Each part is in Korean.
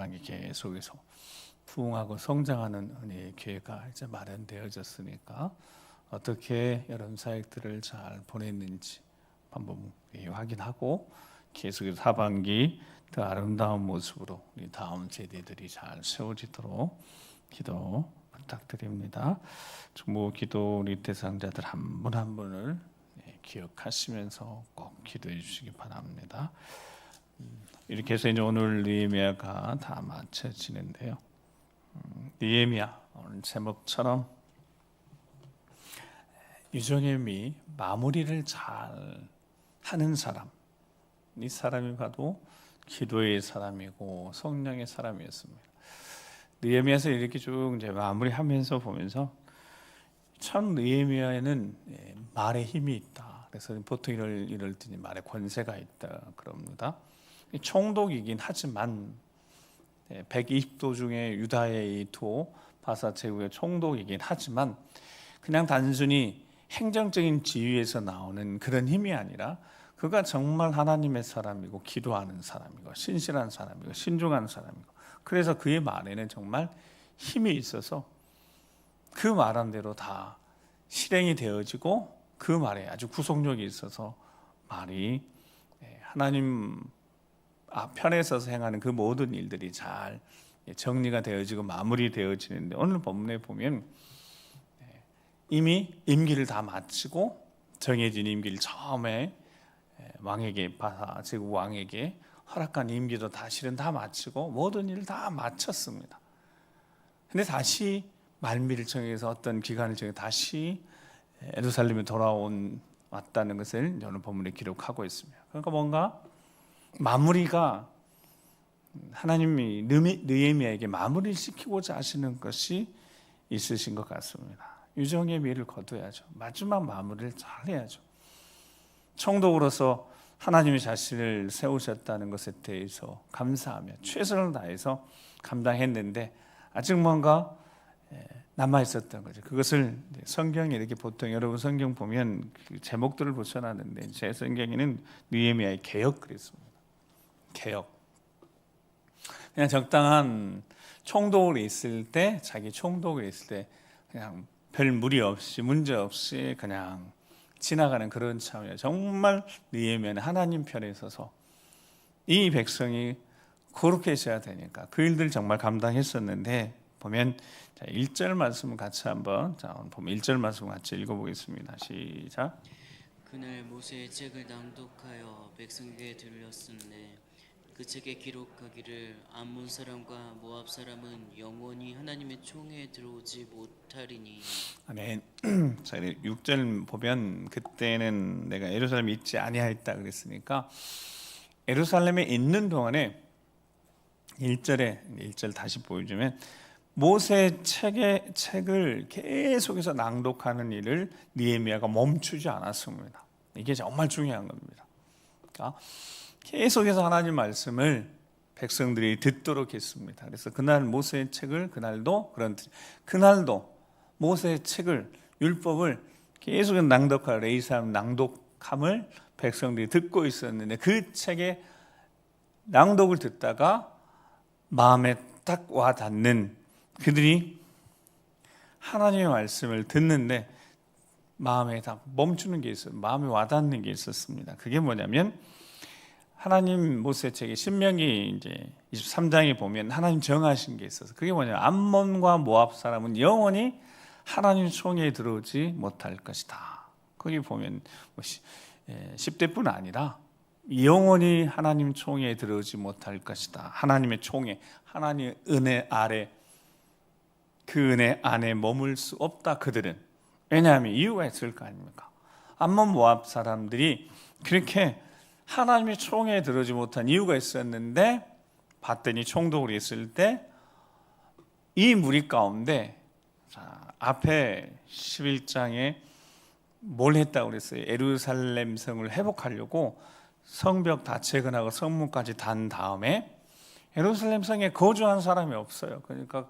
땅이 계속해서 부흥하고 성장하는 은혜의 기회가 이제 마련되어졌으니까 어떻게 여름 사역들을 잘 보냈는지 한번 확인하고 계속해서 하반기 더 아름다운 모습으로 우리 다음 세대들이 잘 세워지도록 기도 부탁드립니다. 중보 기도 우리 대상자들 한 분 한 분을 기억하시면서 꼭 기도해 주시기 바랍니다. 이렇게 해서 이제 오늘 느헤미야가 다 마쳐지는데요. 느헤미야 오늘 제목처럼 유종임이 마무리를 잘 하는 사람, 이 사람이 봐도 기도의 사람이고 성령의 사람이었습니다. 느헤미야에서 이렇게 쭉 이제 마무리하면서 보면서 참 느헤미야에는 말에 힘이 있다. 그래서 보통 이럴 때 말에 권세가 있다 그럽니다. 총독이긴 하지만 120도 중에 유다의 이 도 바사 제국의 총독이긴 하지만 그냥 단순히 행정적인 지위에서 나오는 그런 힘이 아니라 그가 정말 하나님의 사람이고 기도하는 사람이고 신실한 사람이고 신중한 사람이고 그래서 그의 말에는 정말 힘이 있어서 그 말한 대로 다 실행이 되어지고 그 말에 아주 구속력이 있어서 말이 하나님 편에 서서 행하는 그 모든 일들이 잘 정리가 되어지고 마무리되어지는데 오늘 본문에 보면 이미 임기를 다 마치고 정해진 임기를 처음에 왕에게 바사 제국 왕에게 허락한 임기도 다 실은 다 마치고 모든 일을 다 마쳤습니다. 근데 다시 말미를 정해서 어떤 기간을 정해 다시 예루살렘에 왔다는 것을 오늘 본문에 기록하고 있습니다. 그러니까 뭔가 마무리가 하나님이 느헤미야에게 마무리를 시키고자 하시는 것이 있으신 것 같습니다. 유종의 미를 거둬야죠. 마지막 마무리를 잘 해야죠. 총독으로서 하나님이 자신을 세우셨다는 것에 대해서 감사하며 최선을 다해서 감당했는데 아직 뭔가 남아 있었던 거죠. 그것을 성경에 이렇게 보통 여러분 성경 보면 그 제목들을 붙여놨는데 제 성경에는 느헤미야의 개혁 그랬습니다. 개혁. 그냥 적당한 총독을 있을 때 자기 총독을 있을 때 그냥 별 무리 없이 문제 없이 그냥 지나가는 그런 차원이에요. 정말 느헤미야는 하나님 편에 서서 이 백성이 거룩해져야 되니까 그 일들 정말 감당했었는데 보면 1절 말씀을 같이 한번 보면 1절 말씀 같이 읽어보겠습니다. 시작. 그날 모세의 책을 낭독하여 백성에게 들렸으니 그 책에 기록하기를 암몬 사람과 모압 사람은 영원히 하나님의 총에 들어오지 못하리니. 아멘. 자, 6절 보면 그때는 내가 예루살렘에 있지 아니하였다 그랬으니까 예루살렘에 있는 동안에 1절 다시 보여주면 모세 책을 계속해서 낭독하는 일을 느헤미야가 멈추지 않았습니다. 이게 정말 중요한 겁니다. 그러니까 계속해서 하나님 말씀을 백성들이 듣도록 했습니다. 그래서 그날 모세의 책을 그날도 모세의 책을 율법을 계속 낭독할 레이사람 낭독함을 백성들이 듣고 있었는데 그 책의 낭독을 듣다가 마음에 딱 와닿는 그들이 하나님의 말씀을 듣는데 마음에 딱 멈추는 게 있어요. 마음에 와닿는 게 있었습니다. 그게 뭐냐면 하나님 모세 책의 신명기 이제 23장에 보면 하나님 정하신 게 있어서 그게 뭐냐면 암몬과 모압 사람은 영원히 하나님 총에 들어오지 못할 것이다. 거기 보면 10대뿐 아니라 영원히 하나님 총에 들어오지 못할 것이다. 하나님의 총에 하나님의 은혜 아래 그 은혜 안에 머물 수 없다. 그들은 왜냐하면 이유가 있을 거 아닙니까? 암몬 모압 사람들이 그렇게 하나님의 총에 들어오지 못한 이유가 있었는데 봤더니 총독으로 있을 때 이 무리 가운데 앞에 11장에 뭘 했다고 그랬어요? 예루살렘 성을 회복하려고 성벽 다 재건하고 성문까지 단 다음에 예루살렘 성에 거주한 사람이 없어요. 그러니까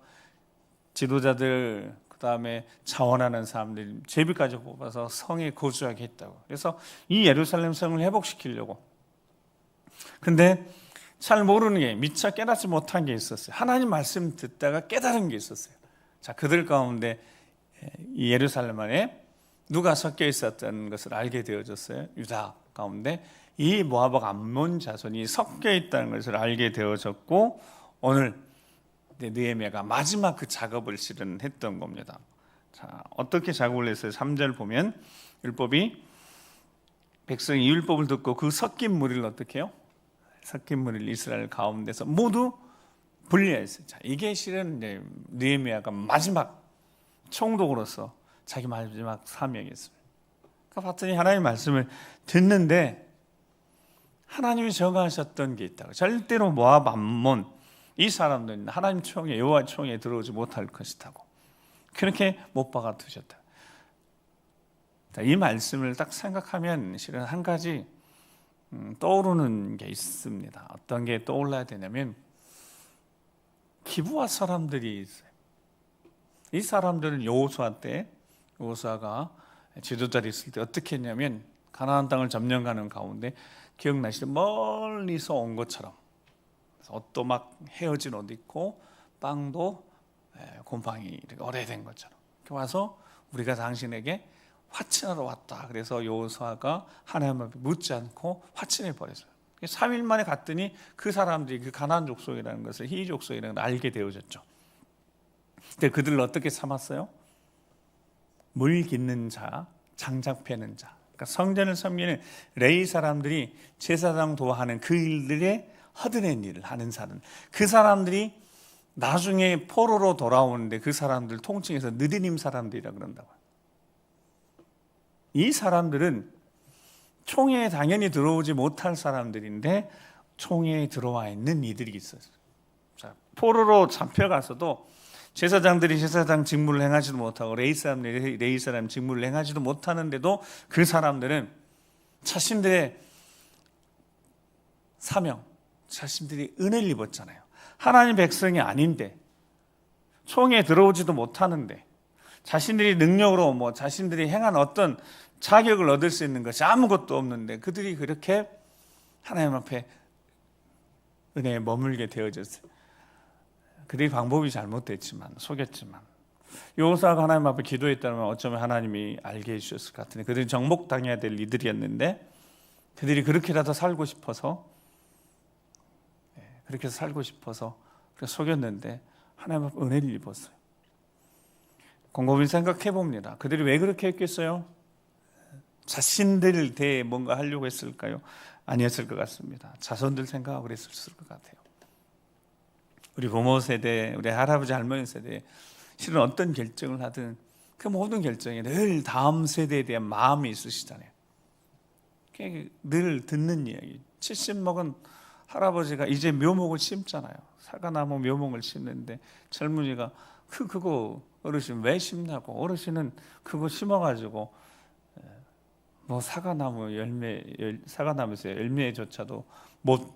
지도자들 그다음에 자원하는 사람들 제비까지 뽑아서 성에 거주하게 했다고. 그래서 이 예루살렘 성을 회복시키려고. 근데 잘 모르는 게, 미처 깨닫지 못한 게 있었어요. 하나님 말씀 듣다가 깨달은 게 있었어요. 자, 그들 가운데 이 예루살렘 안에 누가 섞여 있었던 것을 알게 되어졌어요. 유다 가운데 이 모압과 암몬 자손이 섞여 있다는 것을 알게 되어졌고, 오늘 느헤미야가 마지막 그 작업을 실은 했던 겁니다. 자, 어떻게 작업을 했어요? 3절 보면 율법이, 백성이 율법을 듣고 그 섞인 무리를 어떻게 해요? 섞인 무리를 이스라엘 가운데서 모두 분리했어요. 자, 이게 실은 이제 느헤미야가 마지막 총독으로서 자기 마지막 사명이었습니다. 그러니까 봤더니 하나님의 말씀을 듣는데 하나님이 정하셨던 게 있다고. 절대로 모압, 암몬 이 사람들은 하나님 총에, 여호와 총에 들어오지 못할 것이라고 그렇게 못 박아 두셨다. 이 말씀을 딱 생각하면 실은 한 가지 떠오르는 게 있습니다. 어떤 게 떠올라야 되냐면 기브아 사람들이 있어요. 이 사람들은 여호수아 때, 여호수아가 지도자로 있을 때 어떻게 했냐면 가나안 땅을 점령하는 가운데 기억나시죠? 멀리서 온 것처럼 옷도 막 헤어진 옷 입고 빵도 곰팡이 이렇게 오래된 것처럼 이렇게 와서 우리가 당신에게 화친하러 왔다. 그래서 여호수아가 하나님 앞에 묻지 않고 화친해 버렸어요. 3일 만에 갔더니 그 사람들이 그 가나안 족속이라는 것을, 히위 족속이라는 걸 알게 되어졌죠. 근데 그들을 어떻게 삼았어요? 물 깃는 자, 장작 패는 자. 그러니까 성전을 섬기는 레위 사람들이 제사장 도하는 그 일들에 허드렛 일을 하는 사람. 그 사람들이 나중에 포로로 돌아오는데 그 사람들 통칭해서 느디님 사람들이라 그런다고요. 이 사람들은 총회에 당연히 들어오지 못할 사람들인데 총회에 들어와 있는 이들이 있었어요. 자, 포로로 잡혀가서도 제사장들이 제사장 직무를 행하지도 못하고 레위 사람들이 레위 사람 직무를 행하지도 못하는데도 그 사람들은 자신들의 사명, 자신들이 은혜를 입었잖아요. 하나님 백성이 아닌데, 총회에 들어오지도 못하는데, 자신들이 능력으로 자신들이 행한 어떤 자격을 얻을 수 있는 것이 아무것도 없는데 그들이 그렇게 하나님 앞에 은혜에 머물게 되어졌어요. 그들이 방법이 잘못됐지만, 속였지만, 여호수아가 하나님 앞에 기도했다면 어쩌면 하나님이 알게 해주셨을 것 같은데, 그들이 정복당해야 될 이들이었는데 그들이 그렇게라도 살고 싶어서 그렇게 살고 싶어서 속였는데 하나님 앞에 은혜를 입었어요. 곰곰이 생각해 봅니다. 그들이 왜 그렇게 했겠어요? 자신들 대해 뭔가 하려고 했을까요? 아니었을 것 같습니다. 자손들 생각하고 그랬을 것 같아요. 우리 부모 세대, 우리 할아버지 할머니 세대, 실은 어떤 결정을 하든 그 모든 결정에 늘 다음 세대에 대한 마음이 있으시잖아요. 늘 듣는 이야기. 70 먹은 할아버지가 이제 묘목을 심잖아요. 사과나무 묘목을 심는데 젊은이가 그거 어르신 왜 심냐고. 어르신은 그거 심어가지고 사과나무에서 열매조차도 못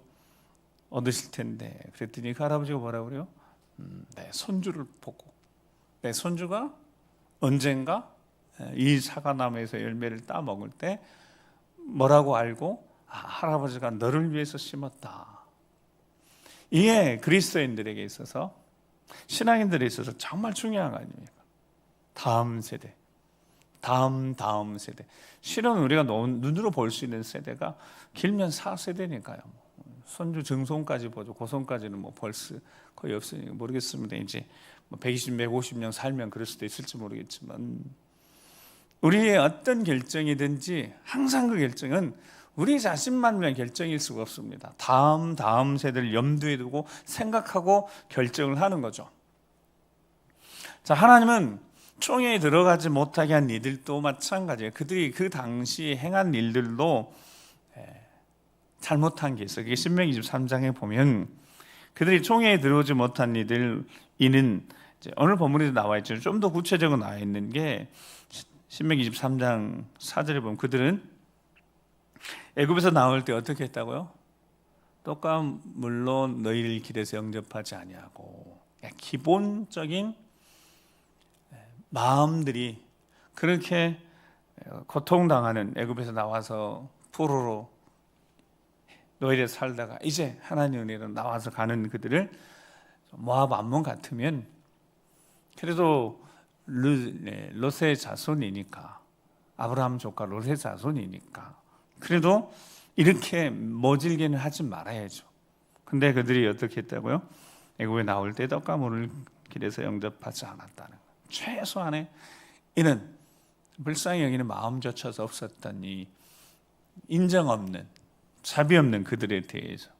얻으실 텐데. 그랬더니 그 할아버지가 뭐라고 그래요? 내 손주를 보고, 내 손주가 언젠가 이 사과나무에서 열매를 따 먹을 때 뭐라고 알고, 할아버지가 너를 위해서 심었다. 이게 그리스도인들에게 있어서, 신앙인들에 있어서 정말 중요한 거 아닙니까? 다음 세대, 다음 세대. 실은 우리가 눈으로 볼 수 있는 세대가 길면 4세대니까요. 손주 증손까지 보죠. 고손까지는 벌써 거의 없으니까 모르겠습니다. 이제 120, 150년 살면 그럴 수도 있을지 모르겠지만, 우리의 어떤 결정이든지 항상 그 결정은 우리 자신만 위한 결정일 수가 없습니다. 다음 세대를 염두에 두고 생각하고 결정을 하는 거죠. 자, 하나님은 총회에 들어가지 못하게 한 이들도 마찬가지예요. 그들이 그 당시 행한 일들도 잘못한 게 있어요. 그게 신명기 23장에 보면 그들이 총회에 들어오지 못한 이는 오늘 본문에도 나와 있죠. 좀 더 구체적으로 나와 있는 게 신명기 23장 4절에 보면 그들은 애굽에서 나올 때 어떻게 했다고요? 떡과 물로 너희를 길에서 영접하지 아니하고, 기본적인 마음들이 그렇게 고통당하는 애굽에서 나와서 포로로 노예에 살다가 이제 하나님 은혜로 나와서 가는 그들을 모압 암몬 같으면 그래도 롯의 자손이니까, 아브라함 조카 롯의 자손이니까 그래도 이렇게 모질게는 하지 말아야죠. 근데 그들이 어떻게 했다고요? 애굽에 나올 때 떡과 물을 길에서 영접하지 않았다는 거예요. 최소한의 이는 불쌍히 여기는 마음조차도 없었던 이 인정 없는, 자비 없는 그들에 대해서.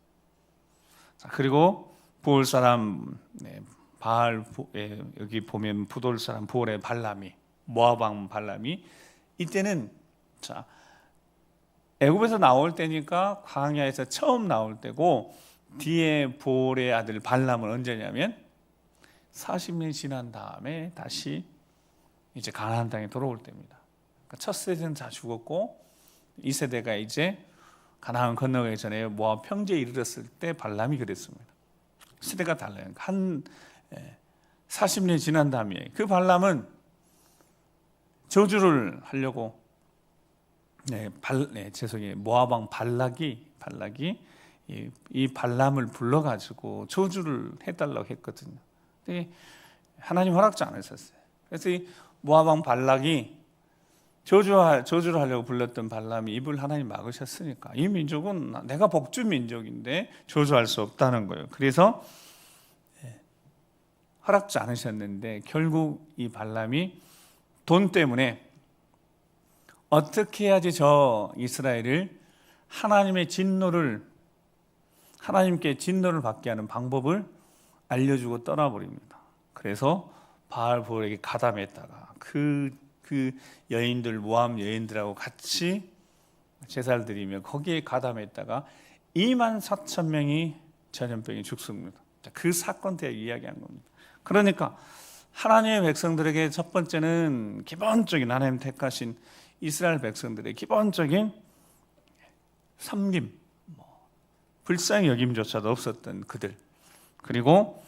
그리고 부올 사람 바알, 여기 보면 부돌 사람 부올의 발람이, 모압 왕 발람이, 이때는 자 애굽에서 나올 때니까 광야에서 처음 나올 때고, 뒤에 부올의 아들 발람은 언제냐면 40년 지난 다음에 다시 이제 가나안 땅에 돌아올 때입니다. 그러니까 첫 세대는 다 죽었고, 이 세대가 이제 가나안 건너가기 전에 모압 평지에 이르렀을 때 발람이 그랬습니다. 세대가 달라요. 한 40년 지난 다음에 그 발람은 저주를 하려고 모압 왕 발락이 이 발람을 불러가지고 저주를 해달라고 했거든요. 근데 하나님 허락지 않으셨어요. 그래서 이 모압 왕 발락이 저주를 하려고 불렀던 발람이 입을 하나님 막으셨으니까 이 민족은 내가 복주 민족인데 저주할 수 없다는 거예요. 그래서 허락지 않으셨는데 결국 이 발람이 돈 때문에 어떻게 해야지 저 이스라엘을 하나님께 진노를 받게 하는 방법을 알려주고 떠나버립니다. 그래서 바알볼에게 가담했다가 그 여인들, 모압 여인들하고 같이 제사를 드리며 거기에 가담했다가 24,000명이 전염병에 죽습니다. 그 사건 때 이야기한 겁니다. 그러니까 하나님의 백성들에게 첫 번째는 기본적인, 하나님 택하신 이스라엘 백성들의 기본적인 섬김, 불쌍히 여김조차도 없었던 그들, 그리고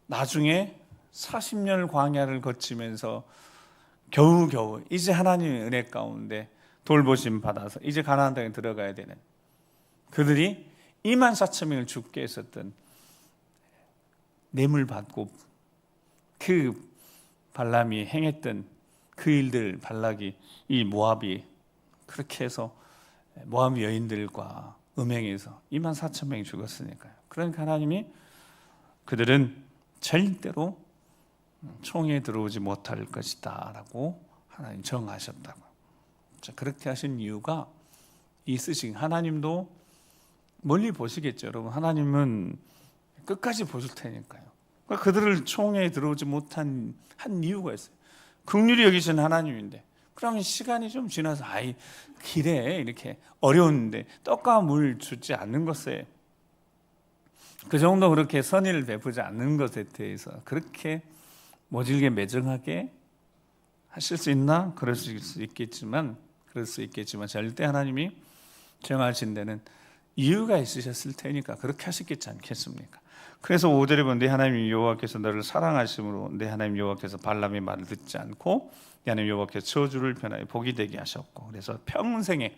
나중에 40년을 광야를 거치면서 겨우겨우 이제 하나님의 은혜 가운데 돌보심 받아서 이제 가나안 땅에 들어가야 되는 그들이 24,000명을 죽게 했었던, 뇌물 받고 그 발람이 행했던 그 일들, 발락이, 이 모압이 그렇게 해서 모압 여인들과 음행해서 24,000명이 죽었으니까요. 그러니까 하나님이 그들은 절대로 총에 들어오지 못할 것이다 라고 하나님 정하셨다고. 자, 그렇게 하신 이유가 있으신, 하나님도 멀리 보시겠죠. 여러분, 하나님은 끝까지 보실 테니까요. 그러니까 그들을 총에 들어오지 못한 한 이유가 있어요. 긍휼히 여기신 하나님인데, 그러면 시간이 좀 지나서 길에 이렇게 어려운데 떡과 물 주지 않는 것에, 그 정도 그렇게 선의를 베푸지 않는 것에 대해서 그렇게 모질게 매정하게 하실 수 있나? 그럴 수 있겠지만 절대 하나님이 정하신 데는 이유가 있으셨을 테니까 그렇게 하셨겠지 않겠습니까? 그래서 5절에 보면 내 하나님 여호와께서 너를 사랑하심으로 내 하나님 여호와께서 발람의 말을 듣지 않고 내 하나님 여호와께서 저주를 변하여 복이 되게 하셨고, 그래서 평생에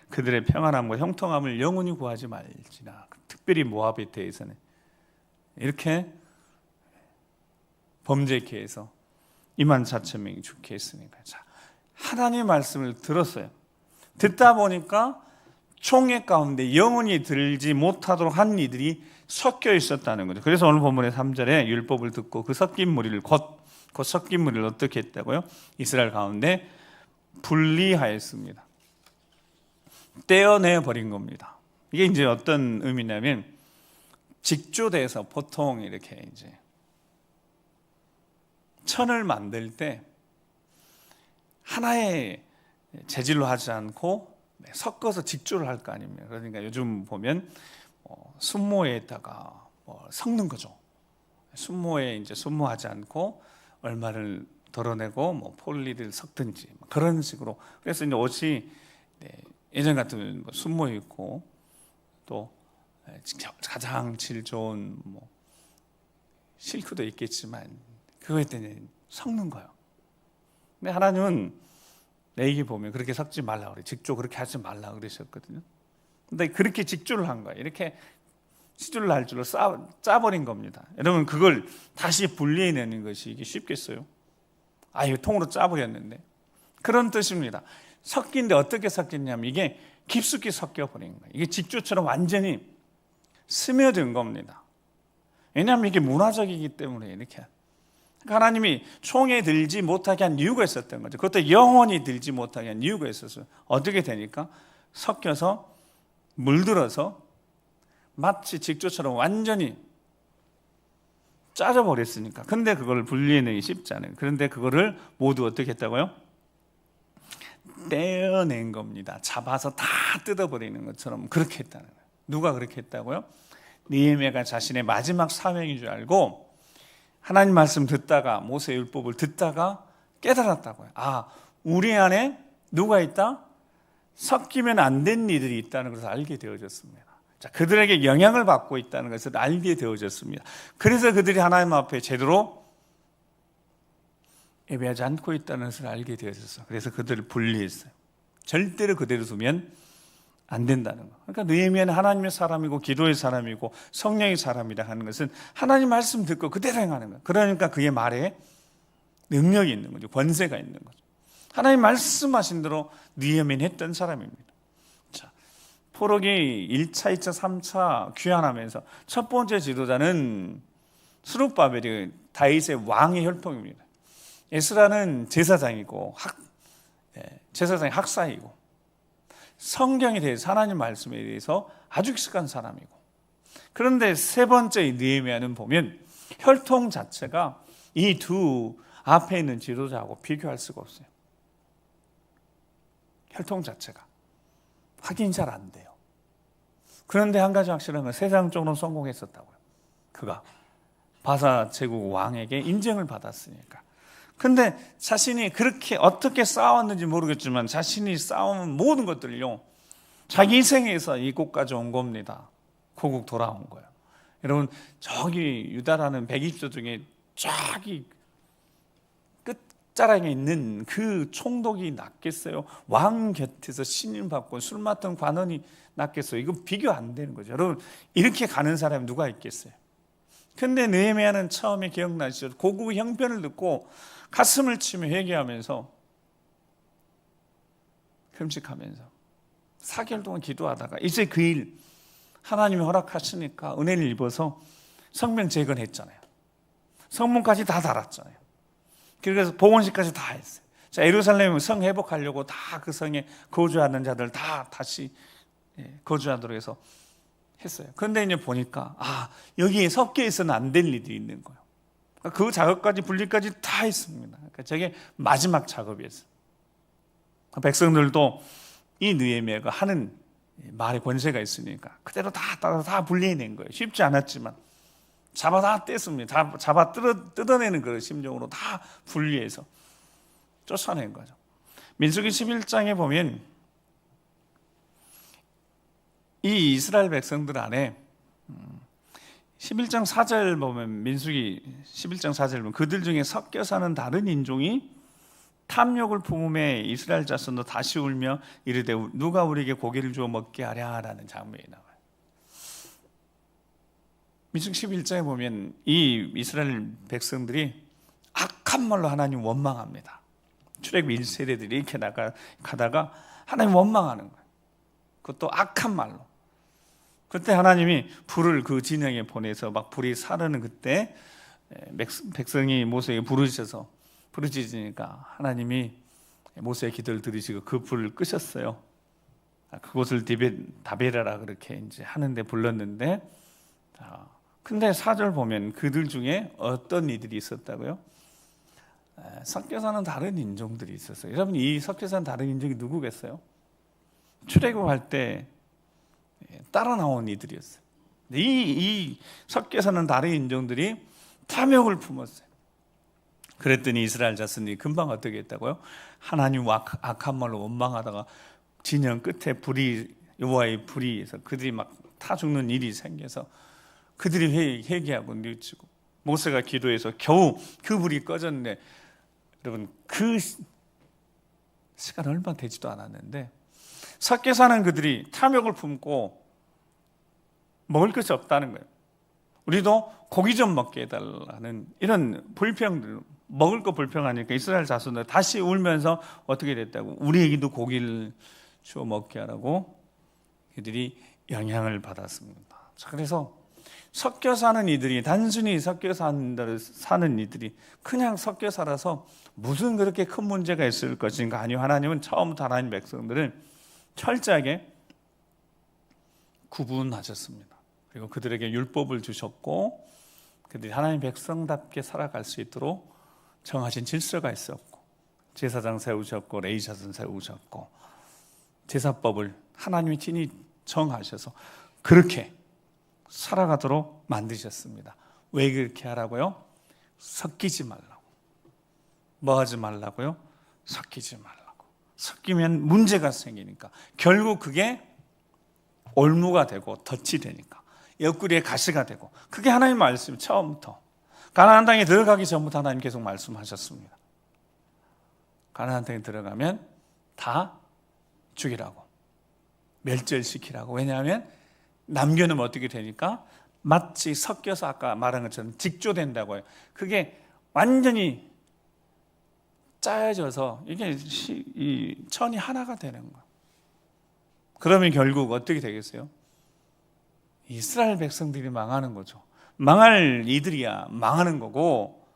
그들의 평안함과 형통함을 영원히 구하지 말지나. 특별히 모압에 대해서는 이렇게 범죄케 해서 24,000명이 죽게 했으니까. 자, 하나님의 말씀을 들었어요. 듣다 보니까 총회 가운데 영원히 들지 못하도록 한 이들이 섞여 있었다는 거죠. 그래서 오늘 본문의 3절에 율법을 듣고 그 섞인 무리를 곧 섞인 무리를 어떻게 했다고요? 이스라엘 가운데 분리하였습니다. 떼어내 버린 겁니다. 이게 이제 어떤 의미냐면, 직조돼서 보통 이렇게 이제 천을 만들 때 하나의 재질로 하지 않고 섞어서 직조를 할 거 아닙니까? 그러니까 요즘 보면 순모에다가 섞는 거죠. 순모에 이제 순모하지 않고 얼마를 덜어내고 폴리를 섞든지 그런 식으로. 그래서 이제 옷이 예전 같으면 순모 입고 또 가장 질 좋은 실크도 있겠지만 그거에 때는 섞는 거예요. 근데 하나님은 레위기 보면 그렇게 섞지 말라 그래. 직조 그렇게 하지 말라 그러셨거든요. 근데 그렇게 직주를 한 거예요. 이렇게 시줄을 할 줄로 짜버린 겁니다. 여러분, 그걸 다시 분리해내는 것이 이게 쉽겠어요? 이거 통으로 짜버렸는데. 그런 뜻입니다. 섞인데 어떻게 섞였냐면 이게 깊숙이 섞여버린 거예요. 이게 직주처럼 완전히 스며든 겁니다. 왜냐하면 이게 문화적이기 때문에 이렇게. 그러니까 하나님이 총에 들지 못하게 한 이유가 있었던 거죠. 그것도 영원히 들지 못하게 한 이유가 있었어요. 어떻게 되니까? 섞여서 물들어서 마치 직조처럼 완전히 짜져버렸으니까. 근데 그걸 분리해내기 쉽지 않아요. 그런데 그거를 모두 어떻게 했다고요? 떼어낸 겁니다. 잡아서 다 뜯어버리는 것처럼 그렇게 했다는 거예요. 누가 그렇게 했다고요? 느헤미야가 자신의 마지막 사명인 줄 알고 하나님 말씀 듣다가, 모세 율법을 듣다가 깨달았다고요. 우리 안에 누가 있다? 섞이면 안 된 이들이 있다는 것을 알게 되어졌습니다. 자, 그들에게 영향을 받고 있다는 것을 알게 되어졌습니다. 그래서 그들이 하나님 앞에 제대로 예배하지 않고 있다는 것을 알게 되어졌어요. 그래서 그들을 분리했어요. 절대로 그대로 두면 안 된다는 거. 그러니까 느헤미야는 하나님의 사람이고 기도의 사람이고 성령의 사람이라 하는 것은 하나님 말씀 듣고 그대로 행하는 거예요. 그러니까 그의 말에 능력이 있는 거죠. 권세가 있는 거죠. 하나님 말씀하신 대로 느헤미야는 했던 사람입니다. 자, 포로기 1차, 2차, 3차 귀환하면서 첫 번째 지도자는 스룹바벨이 다윗의 왕의 혈통입니다. 에스라는 제사장이고 제사장의 학사이고 성경에 대해서 하나님 말씀에 대해서 아주 익숙한 사람이고, 그런데 세 번째 느헤미야는 보면 혈통 자체가 이 두 앞에 있는 지도자하고 비교할 수가 없어요. 혈통 자체가 확인이 잘 안 돼요. 그런데 한 가지 확실한 건 세상적으로 성공했었다고요. 그가 바사 제국 왕에게 인정을 받았으니까. 근데 자신이 그렇게 어떻게 싸웠는지 모르겠지만 자신이 싸운 모든 것들을요, 자기 인생에서 이곳까지 온 겁니다. 고국 돌아온 거예요. 여러분, 저기 유다라는 120조 중에 저기 끝자락에 있는 그 총독이 낫겠어요? 왕 곁에서 신임 받고 술 맡은 관원이 낫겠어요? 이거 비교 안 되는 거죠. 여러분, 이렇게 가는 사람이 누가 있겠어요? 근데 느헤미야는 처음에 기억나시죠? 고국의 형편을 듣고 가슴을 치며 회개하면서 금식하면서 4개월 동안 기도하다가 이제 그 일 하나님이 허락하시니까 은혜를 입어서 성명 재건했잖아요. 성문까지 다 달았잖아요. 그래서 봉헌식까지 다 했어요. 자, 예루살렘 성 회복하려고 다 그 성에 거주하는 자들 다 다시 거주하도록 해서 했어요. 그런데 이제 보니까 여기에 섞여 있어는 안 될 일이 있는 거예요. 그 작업까지 분리까지 다 했습니다. 그러니까 저게 마지막 작업이었어요. 백성들도 이 느헤미야가 하는 말에 권세가 있으니까 그대로 다 분리해낸 거예요. 쉽지 않았지만 잡아 다 뗐습니다. 잡아 뜯어내는 그런 심정으로 다 분리해서 쫓아낸 거죠. 민수기 11장에 보면 이 이스라엘 백성들 안에 11장 4절 보면, 민수기 11장 4절 보면 그들 중에 섞여 사는 다른 인종이 탐욕을 품음에 이스라엘 자손도 다시 울며 이르되 누가 우리에게 고기를 주어 먹게 하랴라는 장면이 나와요. 민수기 11장에 보면 이 이스라엘 백성들이 악한 말로 하나님 원망합니다. 출애굽 1세대들이 이렇게 가다가 하나님 원망하는 거예요. 그것도 악한 말로. 그때 하나님이 불을 그 진영에 보내서 막 불이 사르는 그때 백성이 모세에게 부르짖으니까 하나님이 모세의 기도를 들으시고 그 불을 끄셨어요. 그곳을 다베라라 그렇게 이제 하는데 불렀는데, 근데 4절 보면 그들 중에 어떤 이들이 있었다고요? 섞여 사는 다른 인종들이 있었어요. 여러분, 이 섞여 사는 다른 인종이 누구겠어요? 출애굽할 때 따라 나온 이들이었어요. 이 섞여 사는 다른 인종들이 탐욕을 품었어요. 그랬더니 이스라엘 자손이 금방 어떻게 했다고요? 하나님 악한 말로 원망하다가 진영 끝에 여호와의 불이 해서 그들이 막 타 죽는 일이 생겨서 그들이 회개하고 뉘우치고 모세가 기도해서 겨우 그 불이 꺼졌는데, 여러분, 그 시간 얼마 되지도 않았는데 섞여 사는 그들이 탐욕을 품고 먹을 것이 없다는 거예요. 우리도 고기 좀 먹게 해달라는 이런 불평들, 먹을 거 불평하니까 이스라엘 자손들 다시 울면서 어떻게 됐다고? 우리에게도 고기를 주어 먹게 하라고 그들이 영향을 받았습니다. 자, 그래서 섞여 사는 이들이, 단순히 섞여 사는 이들이 그냥 섞여 살아서 무슨 그렇게 큰 문제가 있을 것인가? 아니요, 하나님은 처음부터 하나님 백성들을 철저하게 구분하셨습니다. 그리고 그들에게 율법을 주셨고 그들이 하나님 백성답게 살아갈 수 있도록 정하신 질서가 있었고, 제사장 세우셨고 레위자손 세우셨고 제사법을 하나님이 친히 정하셔서 그렇게 살아가도록 만드셨습니다. 왜 그렇게 하라고요? 섞이지 말라고. 뭐 하지 말라고요? 섞이지 말라고. 섞이면 문제가 생기니까, 결국 그게 올무가 되고 덫이 되니까, 옆구리에 가시가 되고, 그게 하나님 말씀. 처음부터 가나안 땅에 들어가기 전부터 하나님 계속 말씀하셨습니다. 가나안 땅에 들어가면 다 죽이라고, 멸절시키라고. 왜냐하면 남겨놓으면 어떻게 되니까 마치 섞여서 아까 말한 것처럼 직조된다고요. 그게 완전히 짜여져서 이게 이 천이 하나가 되는 거예요. 그러면 결국 어떻게 되겠어요? 이스라엘 백성들이 망하는 거죠. 망할 이들이야 망하는 거고,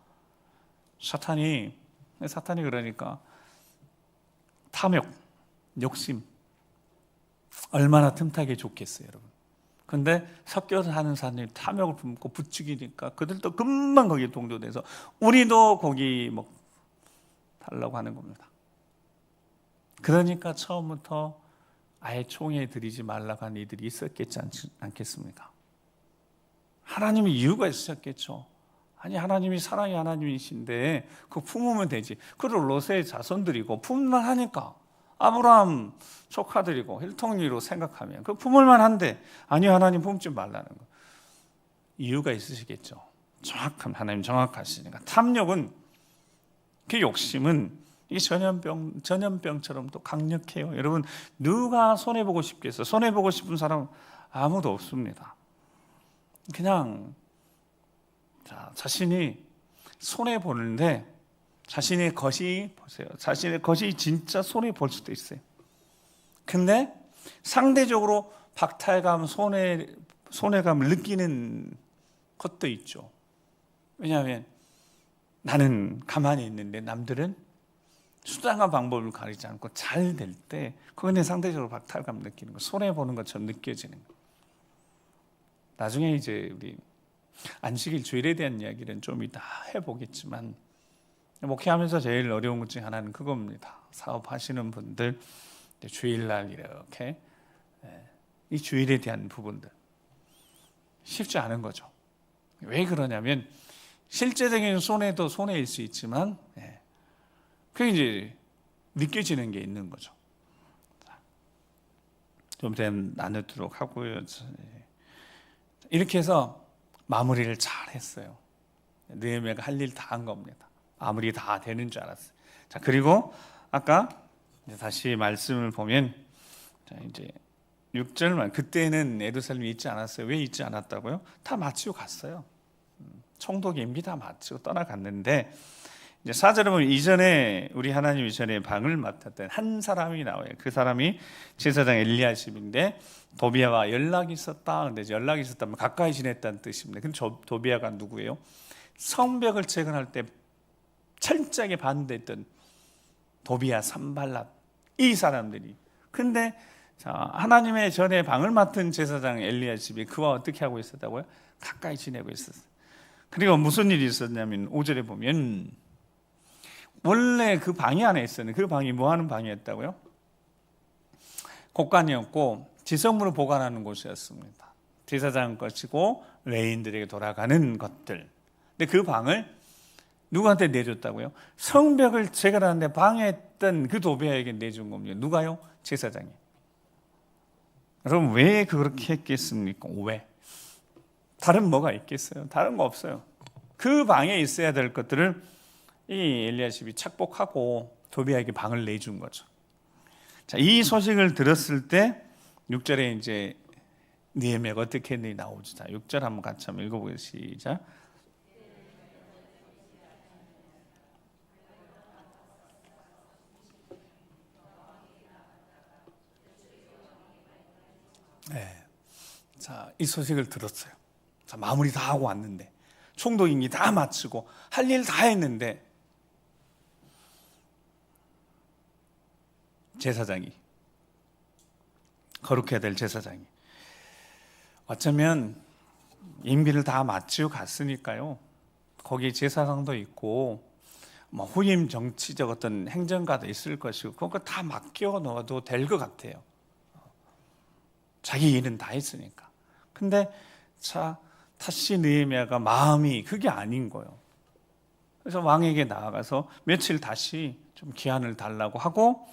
사탄이 그러니까 탐욕, 욕심 얼마나 틈타게 좋겠어요, 여러분. 근데 섞여서 하는 사람들이 탐욕을 품고 부추기니까 그들도 금방 거기에 동조돼서 우리도 고기 달라고 하는 겁니다. 그러니까 처음부터 아예 총에 들이지 말라고 한 이들이 있었겠지 않겠습니까? 하나님의 이유가 있었겠죠. 아니, 하나님이 사랑의 하나님이신데 그 품으면 되지. 그리고 롯의 자손들이고 품만 하니까, 아브라함 조카들이고 혈통리로 생각하면 그 품을만 한데, 아니요, 하나님 품지 말라는 거. 이유가 있으시겠죠. 하나님 정확하시니까. 탐욕은, 그 욕심은 이게 전염병처럼 또 강력해요. 여러분, 누가 손해보고 싶겠어요? 손해보고 싶은 사람 아무도 없습니다. 그냥 자신이 손해보는데 자신의 것이, 보세요, 자신의 것이 진짜 손해볼 수도 있어요. 근데 상대적으로 박탈감, 손해감을 느끼는 것도 있죠. 왜냐하면 나는 가만히 있는데 남들은 수단과 방법을 가리지 않고 잘 될 때 그건 상대적으로 박탈감 느끼는 거, 손해보는 것처럼 느껴지는 거. 나중에 이제 우리 안식일 주일에 대한 이야기는 좀 이따 해보겠지만, 목회하면서 제일 어려운 것 중에 하나는 그겁니다. 사업하시는 분들 주일날 이렇게 이 주일에 대한 부분들 쉽지 않은 거죠. 왜 그러냐면 실제적인 손해도 손해일 수 있지만 그게 이제 느껴지는 게 있는 거죠. 좀 더 나누도록 하고요. 이렇게 해서 마무리를 잘 했어요. 느헤미야가 할 일 다 한 겁니다. 마무리 다 되는 줄 알았어요. 자, 그리고 아까 다시 말씀을 보면, 이제 6절만, 그때는 예루살렘에 있지 않았어요. 왜 있지 않았다고요? 다 마치고 갔어요. 총독 임기 다 마치고 떠나갔는데, 이제 4절에 보면 이전에 우리 하나님 이전에 방을 맡았던 한 사람이 나와요. 그 사람이 제사장 엘리야십인데, 도비아와 연락이 있었다. 근데 연락이 있었다면 가까이 지냈다는 뜻입니다. 근데 도비아가 누구예요? 성벽을 재건할 때 철저하게 반대했던 도비아, 산발랏, 이 사람들이. 근데 하나님의 전에 방을 맡은 제사장 엘리야십이 그와 어떻게 하고 있었다고요? 가까이 지내고 있었어요. 그리고 무슨 일이 있었냐면 5절에 보면 원래 그 방이 안에 있었는데, 그 방이 뭐 하는 방이었다고요? 곡간이었고 지성물을 보관하는 곳이었습니다. 제사장 것이고 레인들에게 돌아가는 것들. 근데 그 방을 누구한테 내줬다고요? 성벽을 재건하는데 방해했던 그 도비아에게 내준 겁니다. 누가요? 제사장이. 여러분, 왜 그렇게 했겠습니까? 왜? 다른 뭐가 있겠어요? 다른 거 없어요. 그 방에 있어야 될 것들을 이 엘리야십이 착복하고 도비아에게 방을 내준 거죠. 자, 이 소식을 들었을 때 6절에 이제 느헤미야가 어떻게 했는지 나오죠. 자, 6절 한번 같이 한번 읽어보겠습니다. 시작. 네. 자, 이 소식을 들었어요. 자, 마무리 다 하고 왔는데, 총독인이 다 마치고 할 일 다 했는데 제사장이, 거룩해야 될 제사장이 어쩌면 임기를 다 마치고 갔으니까요, 거기 제사장도 있고 뭐 후임 정치적 어떤 행정가도 있을 것이고 그거 다 맡겨 놓아도 될 것 같아요. 자기 일은 다 했으니까. 근데 다시 느헤미야가 마음이 그게 아닌 거예요. 그래서 왕에게 나아가서 며칠 다시 좀 기한을 달라고 하고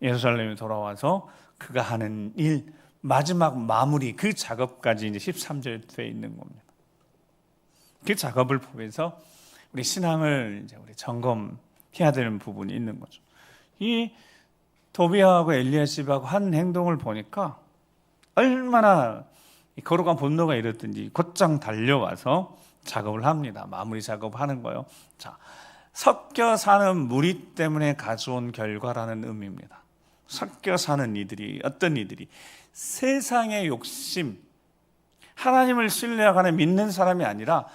예루살렘에 돌아와서 그가 하는 일 마지막 마무리, 그 작업까지 이제 13절에 되어 있는 겁니다. 그 작업을 보면서 우리 신앙을 이제 우리 점검해야 되는 부분이 있는 거죠. 이 도비아하고 엘리야십하고 한 행동을 보니까 얼마나 거룩한 분노가 일었든지 곧장 달려와서 작업을 합니다. 마무리 작업하는 거예요. 자, 섞여 사는 무리 때문에 가져온 결과라는 의미입니다. 섞여 사는 이들이, 어떤 이들이 세상의 욕심, 하나님을 신뢰하거나 믿는 사람이 아니라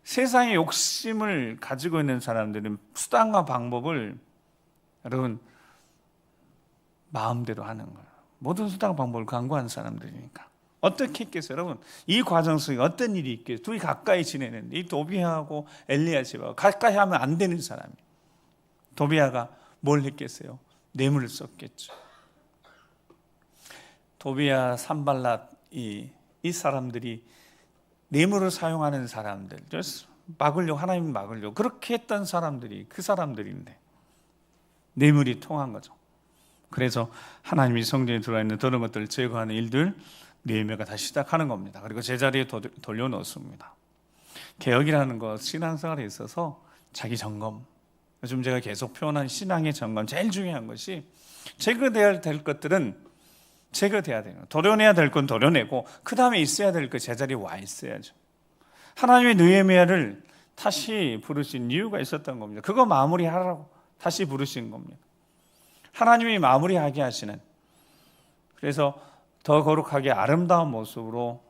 세상의 욕심을 가지고 있는 사람들은 수단과 방법을 여러분 마음대로 하는 거예요. 모든 수단과 방법을 강구하는 사람들이니까. 어떻게 했겠어요? 여러분, 이 과정 속에 어떤 일이 있겠어요? 둘이 가까이 지내는데 이 도비아하고 엘리야십하고 가까이 하면 안 되는 사람이, 도비아가 뭘 했겠어요? 뇌물을 썼겠죠. 도비아, 산발랏 이 사람들이 뇌물을 사용하는 사람들, 막으려고, 하나님 막으려고 그렇게 했던 사람들이 그 사람들인데 뇌물이 통한 거죠. 그래서 하나님이 성전에 들어와 있는 그런 것들을 제거하는 일들 느헤미야가 다시 시작하는 겁니다. 그리고 제자리에 돌려놓습니다. 개혁이라는 것, 신앙생활에 있어서 자기 점검, 요즘 제가 계속 표현한 신앙의 점검, 제일 중요한 것이 제거돼야 될 것들은 제거돼야 돼요. 도려내야 될 건 도려내고 그 다음에 있어야 될 것 제자리에 와 있어야죠. 하나님의 느헤미야를 다시 부르신 이유가 있었던 겁니다. 그거 마무리하라고 다시 부르신 겁니다. 하나님이 마무리하게 하시는, 그래서 더 거룩하게 아름다운 모습으로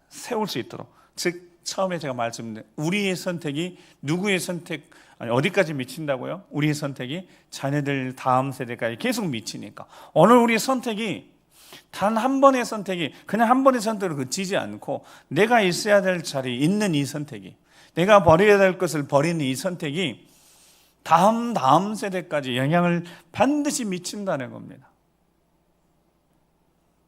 세울 수 있도록, 즉 처음에 제가 말씀드린 우리의 선택이 누구의 선택, 어디까지 미친다고요? 우리의 선택이 자녀들 다음 세대까지 계속 미치니까 오늘 우리의 선택이 단 한 번의 선택이 그냥 한 번의 선택으로 그치지 않고 내가 있어야 될 자리에 있는 이 선택이, 내가 버려야 될 것을 버리는 이 선택이 다음 세대까지 영향을 반드시 미친다는 겁니다.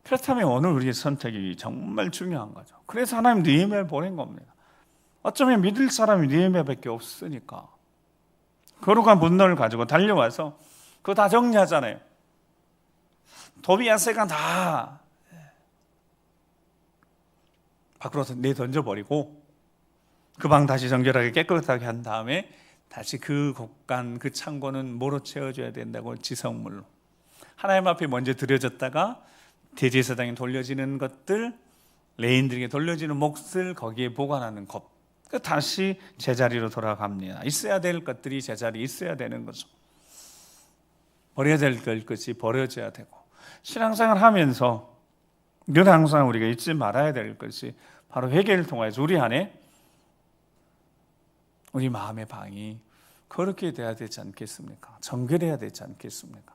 그렇다면 오늘 우리의 선택이 정말 중요한 거죠. 그래서 하나님 느헤미야를 보낸 겁니다. 어쩌면 믿을 사람이 느헤미야밖에 없으니까 거룩한 분노를 가지고 달려와서 그거 다 정리하잖아요. 도비아세가 다 밖으로 내던져버리고 그 방 다시 정결하게 깨끗하게 한 다음에 다시 그 곳간, 그 창고는 뭐로 채워줘야 된다고? 지성물로. 하나님 앞에 먼저 드려졌다가 대제사장에 돌려지는 것들, 레인들에게 돌려지는 몫을 거기에 보관하는 것, 다시 제자리로 돌아갑니다. 있어야 될 것들이 제자리에 있어야 되는 거죠. 버려야 될 것이 버려져야 되고, 신앙생활 하면서 늘 항상 우리가 잊지 말아야 될 것이 바로 회개를 통해서 우리 안에, 우리 마음의 방이 거룩해 돼야 되지 않겠습니까? 정결해야 되지 않겠습니까?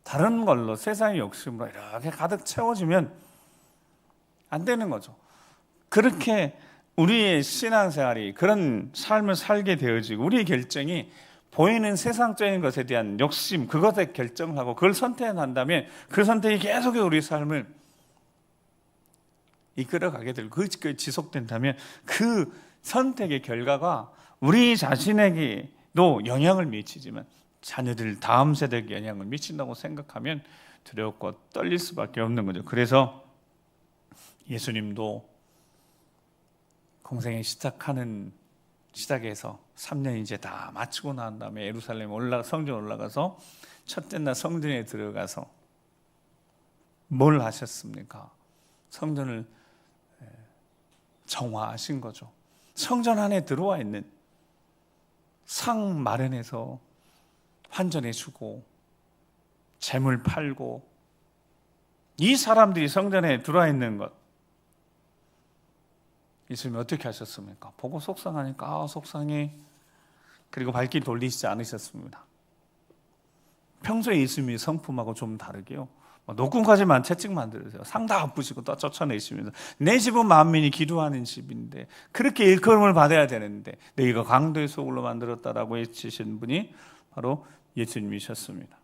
다른 걸로, 세상의 욕심으로 이렇게 가득 채워지면 안 되는 거죠. 그렇게 우리의 신앙생활이 그런 삶을 살게 되어지고 우리의 결정이 보이는 세상적인 것에 대한 욕심, 그것에 결정을 하고 그걸 선택한다면 그 선택이 계속 우리 삶을 이끌어가게 되고 그게 지속된다면 그 선택의 결과가 우리 자신에게도 영향을 미치지만 자녀들 다음 세대에게 영향을 미친다고 생각하면 두렵고 떨릴 수밖에 없는 거죠. 그래서 예수님도 공생에 시작하는 시작해서 3년 이제 다 마치고 난 다음에 예루살렘 성전 올라가서 첫째 날 성전에 들어가서 뭘 하셨습니까? 성전을 정화하신 거죠. 성전 안에 들어와 있는 상 마련해서 환전해 주고 재물 팔고 이 사람들이 성전에 들어와 있는 것 예수님이 어떻게 하셨습니까? 보고 속상하니까 속상해. 그리고 발길 돌리시지 않으셨습니다. 평소에 예수님이 성품하고 좀 다르게요. 녹음까지만 채찍 만들으세요. 상 다 엎으시고 또 쫓아내시면서 내 집은 만민이 기도하는 집인데 그렇게 일컬음을 받아야 되는데 너희가 강도의 소굴로 만들었다라고 외치신 분이 바로 예수님이셨습니다.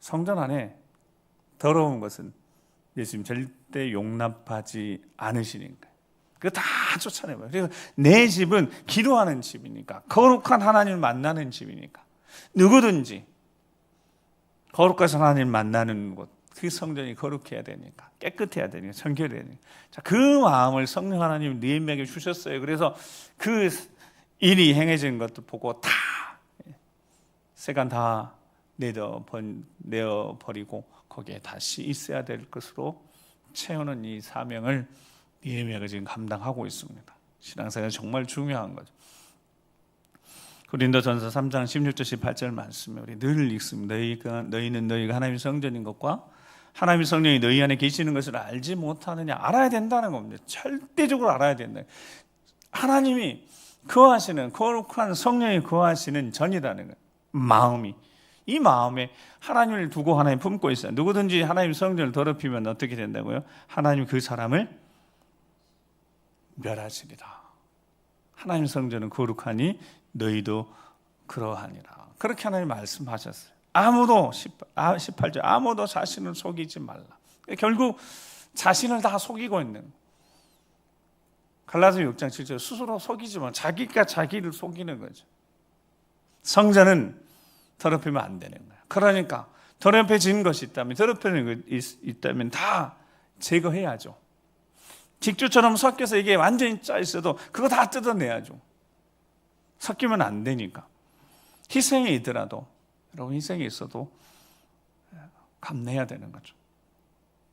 성전 안에 더러운 것은 예수님 절대 용납하지 않으시는 거예요. 그거 다 쫓아내버려요. 그래서 내 집은 기도하는 집이니까 거룩한 하나님을 만나는 집이니까 누구든지 거룩하신 하나님을 만나는 곳, 그 성전이 거룩해야 되니까 깨끗해야 되니까 청결해야 되니까 자, 그 마음을 성령 하나님 느헤미야에게 주셨어요. 그래서 그 일이 행해진 것도 보고 다 세간 다 내어버리고 거기에 다시 있어야 될 것으로 채우는 이 사명을 느헤미야가 지금 감당하고 있습니다. 신앙생활이 정말 중요한 거죠. 고린도전서 3장 16절 18절 말씀에 우리 늘 읽습니다. 너희는 너희가 하나님의 성전인 것과 하나님의 성령이 너희 안에 계시는 것을 알지 못하느냐. 알아야 된다는 겁니다. 절대적으로 알아야 된다. 하나님이 거하시는 거룩한 성령이 거하시는 전이라는 거예요. 마음이 이 마음에 하나님을 두고 하나님 품고 있어요. 누구든지 하나님 성전을 더럽히면 어떻게 된다고요? 하나님 그 사람을 멸하시리라. 하나님 성전은 거룩하니 너희도 그러하니라. 그렇게 하나님 말씀하셨어요. 아무도 18절 아무도 자신을 속이지 말라. 결국 자신을 다 속이고 있는 갈라디아 6장 7절 스스로 속이지만 자기가 자기를 속이는 거죠. 성전은 더럽히면 안 되는 거예요. 그러니까 더럽혀진 것이 있다면 더럽히는 것이 있다면 다 제거해야죠. 직주처럼 섞여서 이게 완전히 짜 있어도 그거 다 뜯어내야죠. 섞이면 안 되니까. 희생이 있더라도 여러분 희생이 있어도 감내해야 되는 거죠.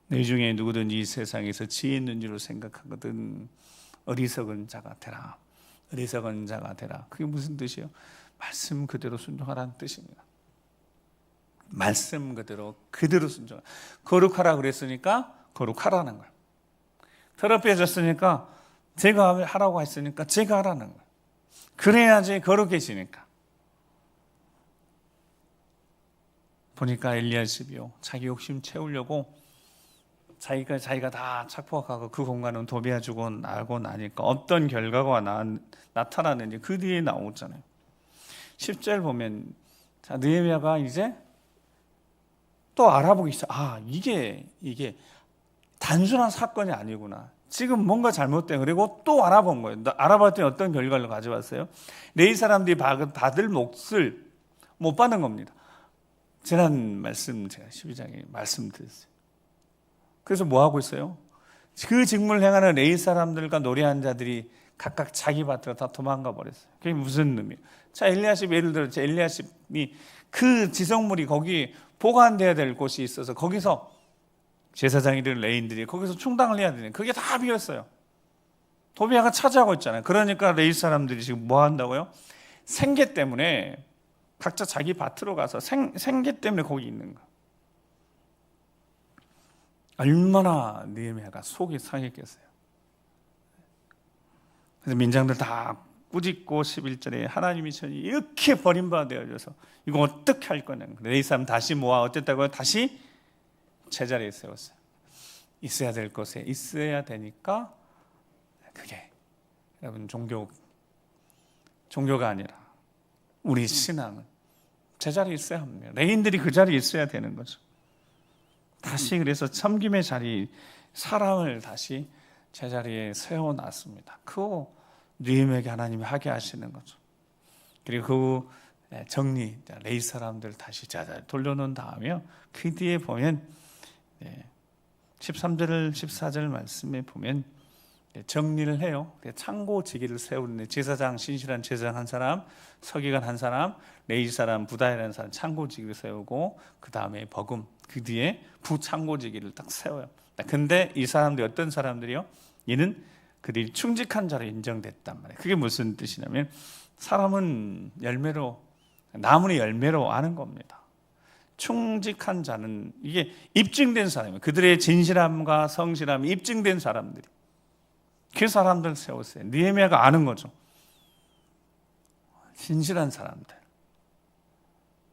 내 중에 누구든지 이 세상에서 지혜 있는 줄로 생각하거든 어리석은 자가 되라. 어리석은 자가 되라. 그게 무슨 뜻이에요? 말씀 그대로 순종하라는 뜻입니다. 말씀 그대로 순종. 거룩하라 그랬으니까 거룩하라는 거예요. 더럽혀졌으니까 제가 하라고 했으니까 제가 하라는 거예요. 그래야지 거룩해지니까. 보니까 엘리야십이요 자기 욕심 채우려고 자기가 다 착복하고 그 공간은 도배해주고 나고 나니까 어떤 결과가 나타나는지 그 뒤에 나오잖아요. 10절 보면 자 느헤미야가 이제 또 알아보기 시작. 이게 단순한 사건이 아니구나. 지금 뭔가 잘못된. 그리고 또 알아본 거예요. 알아봤더니 어떤 결과를 가져왔어요? 레위 사람들이 받을 몫을 못 받는 겁니다. 지난 말씀 제가 12장에 말씀드렸어요. 그래서 뭐 하고 있어요? 그 직무를 행하는 레위 사람들과 노래한 자들이 각각 자기 밭으로 다 도망가 버렸어요. 그게 무슨 의미예요? 자, 엘리야십 예를 들어 엘리야십이 그 지성물이 거기 보관돼야 될 곳이 있어서 거기서 제사장이든 레인들이 거기서 충당을 해야 되는 그게 다 비었어요. 도비야가 차지하고 있잖아요. 그러니까 레위 사람들이 지금 뭐 한다고요? 생계 때문에 각자 자기 밭으로 가서 생계 때문에 거기 있는 거. 얼마나 느헤미야가 속이 상했겠어요. 그래서 민장들 다 꾸짖고 11절에 하나님이 저희 이렇게 버림받아 되어져서 이거 어떻게 할 거냐. 레위 사람 다시 모아 어땠다고요? 다시 제자리에 세웠어요. 있어야 될 곳에 있어야 되니까 그게 여러분 종교가 아니라 우리 신앙은 제자리에 있어야 합니다. 레인들이 그 자리에 있어야 되는 거죠. 다시 그래서 섬김의 자리 사랑을 다시 제자리에 세워놨습니다. 그거 느헤미야에게 하나님이 하게 하시는 거죠. 그리고 그 정리 레위 사람들 다시 제자리 돌려놓은 다음에 그 뒤에 보면 13절 14절 말씀에 보면 정리를 해요. 창고지기를 세우는데 제사장, 신실한 제사장 한 사람, 서기관 한 사람, 레위 사람, 부다이라는 사람 창고지기를 세우고 그 다음에 버금, 그 뒤에 부창고지기를 딱 세워요. 근데 이 사람들이 어떤 사람들이요? 얘는 그들이 충직한 자로 인정됐단 말이에요. 그게 무슨 뜻이냐면 사람은 열매로, 나무의 열매로 아는 겁니다. 충직한 자는 이게 입증된 사람이에요. 그들의 진실함과 성실함이 입증된 사람들이. 그 사람들 세웠어요. 느헤미야가 아는 거죠. 진실한 사람들,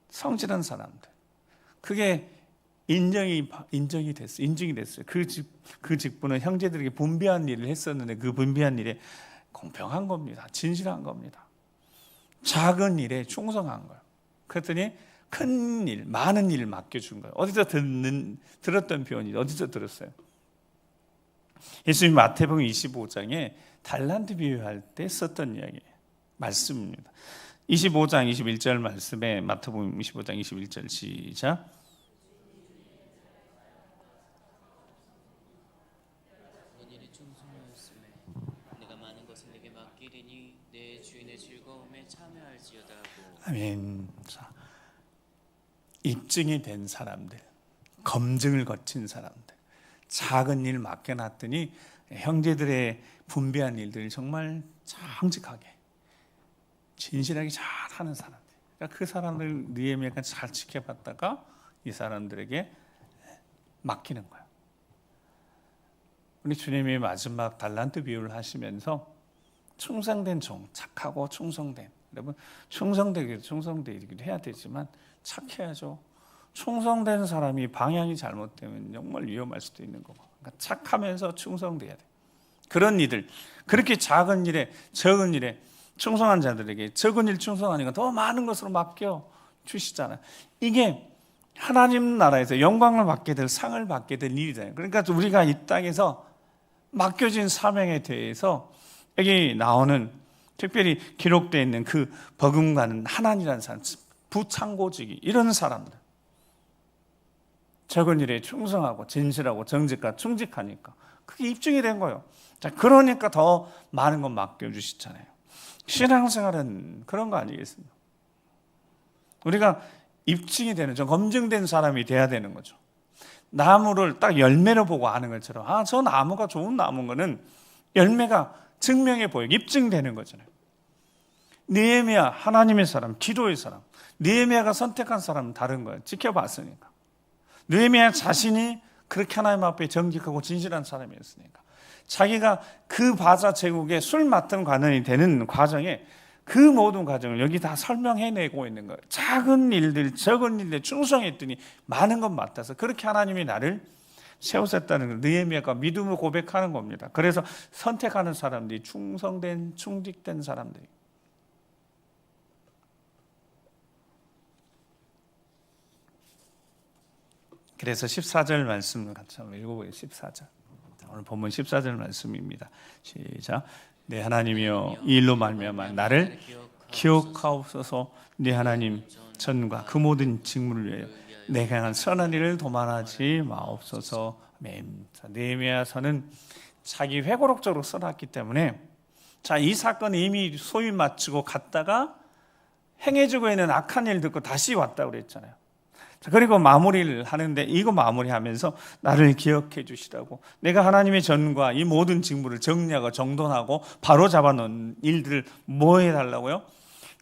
성실한 사람들. 그게 인정이 됐어요. 그 직분은 형제들에게 분배한 일을 했었는데 그 분배한 일에 공평한 겁니다. 진실한 겁니다. 작은 일에 충성한 거예요. 그랬더니 큰 일, 많은 일을 맡겨준 거예요. 어디서 들었던 표현이 어디서 들었어요? 예수님 마태복음 25장에 달란트 비유할 때 썼던 이야기예요. 말씀입니다. 25장 21절 말씀에 마태복음 25장 21절 시작. 너희는 충성하였음에 내가 많은 것을 내게 맡기리니 내 주인의 즐거움에 참여할지어다 하고. 아멘. 자, 입증이 된 사람들, 검증을 거친 사람들, 작은 일 맡겨놨더니 형제들의 분배한 일들을 정말 정직하게 진실하게 잘하는 사람들. 그러니까 그 사람들 느헤미야가 잘 지켜봤다가 이 사람들에게 맡기는 거야. 우리 주님이 마지막 달란트 비유를 하시면서 충성된 종, 착하고 충성된, 여러분 충성되기도 해야 되지만 착해야죠. 충성된 사람이 방향이 잘못되면 정말 위험할 수도 있는 거고. 그러니까 착하면서 충성돼야 돼. 그런 이들, 그렇게 작은 일에, 적은 일에 충성한 자들에게 적은 일 충성하니까 더 많은 것으로 맡겨 주시잖아요. 이게 하나님 나라에서 영광을 받게 될, 상을 받게 될 일이잖아요. 그러니까 우리가 이 땅에서 맡겨진 사명에 대해서 여기 나오는 특별히 기록되어 있는 그 버금가는 하나님이라는 사람, 부창고지기, 이런 사람들, 적은 일에 충성하고 진실하고 정직과 충직하니까 그게 입증이 된 거예요. 자, 그러니까 더 많은 건 맡겨주시잖아요. 신앙생활은 그런 거 아니겠습니까? 우리가 입증이 되는, 좀 검증된 사람이 돼야 되는 거죠. 나무를 딱 열매로 보고 아는 것처럼, 저 나무가 좋은 나무인 거는 열매가 증명해 보여, 입증되는 거잖아요. 느헤미야, 하나님의 사람, 기도의 사람. 느헤미야가 선택한 사람은 다른 거예요. 지켜봤으니까. 느헤미야 자신이 그렇게 하나님 앞에 정직하고 진실한 사람이었으니까. 자기가 그 바사 제국의 술 맡은 관원이 되는 과정에 그 모든 과정을 여기 다 설명해내고 있는 거예요. 작은 일들, 적은 일들 충성했더니 많은 것 맡아서 그렇게 하나님이 나를 세우셨다는 걸 느헤미야가 믿음으로 고백하는 겁니다. 그래서 선택하는 사람들이 충성된, 충직된 사람들이. 그래서 14절 말씀을 같이 한번 읽어보세요. 14절. 오늘 본문 14절 말씀입니다. 시작. 네 하나님이여, 이 일로 말미암아 나를 기억하옵소서. 네 하나님 전과 그 모든 직무를 위하여 내가 향한 선한 일을 도말하지 마옵소서. 아멘. 느헤미야서는 자기 회고록적으로 써놨기 때문에, 자, 이 사건이 이미 소위 마치고 갔다가 행해지고 있는 악한 일 듣고 다시 왔다고 그랬잖아요. 그리고 마무리를 하는데, 이거 마무리하면서 나를 기억해 주시라고, 내가 하나님의 전과 이 모든 직무를 정리하고 정돈하고 바로 잡아놓은 일들을 뭐 해달라고요?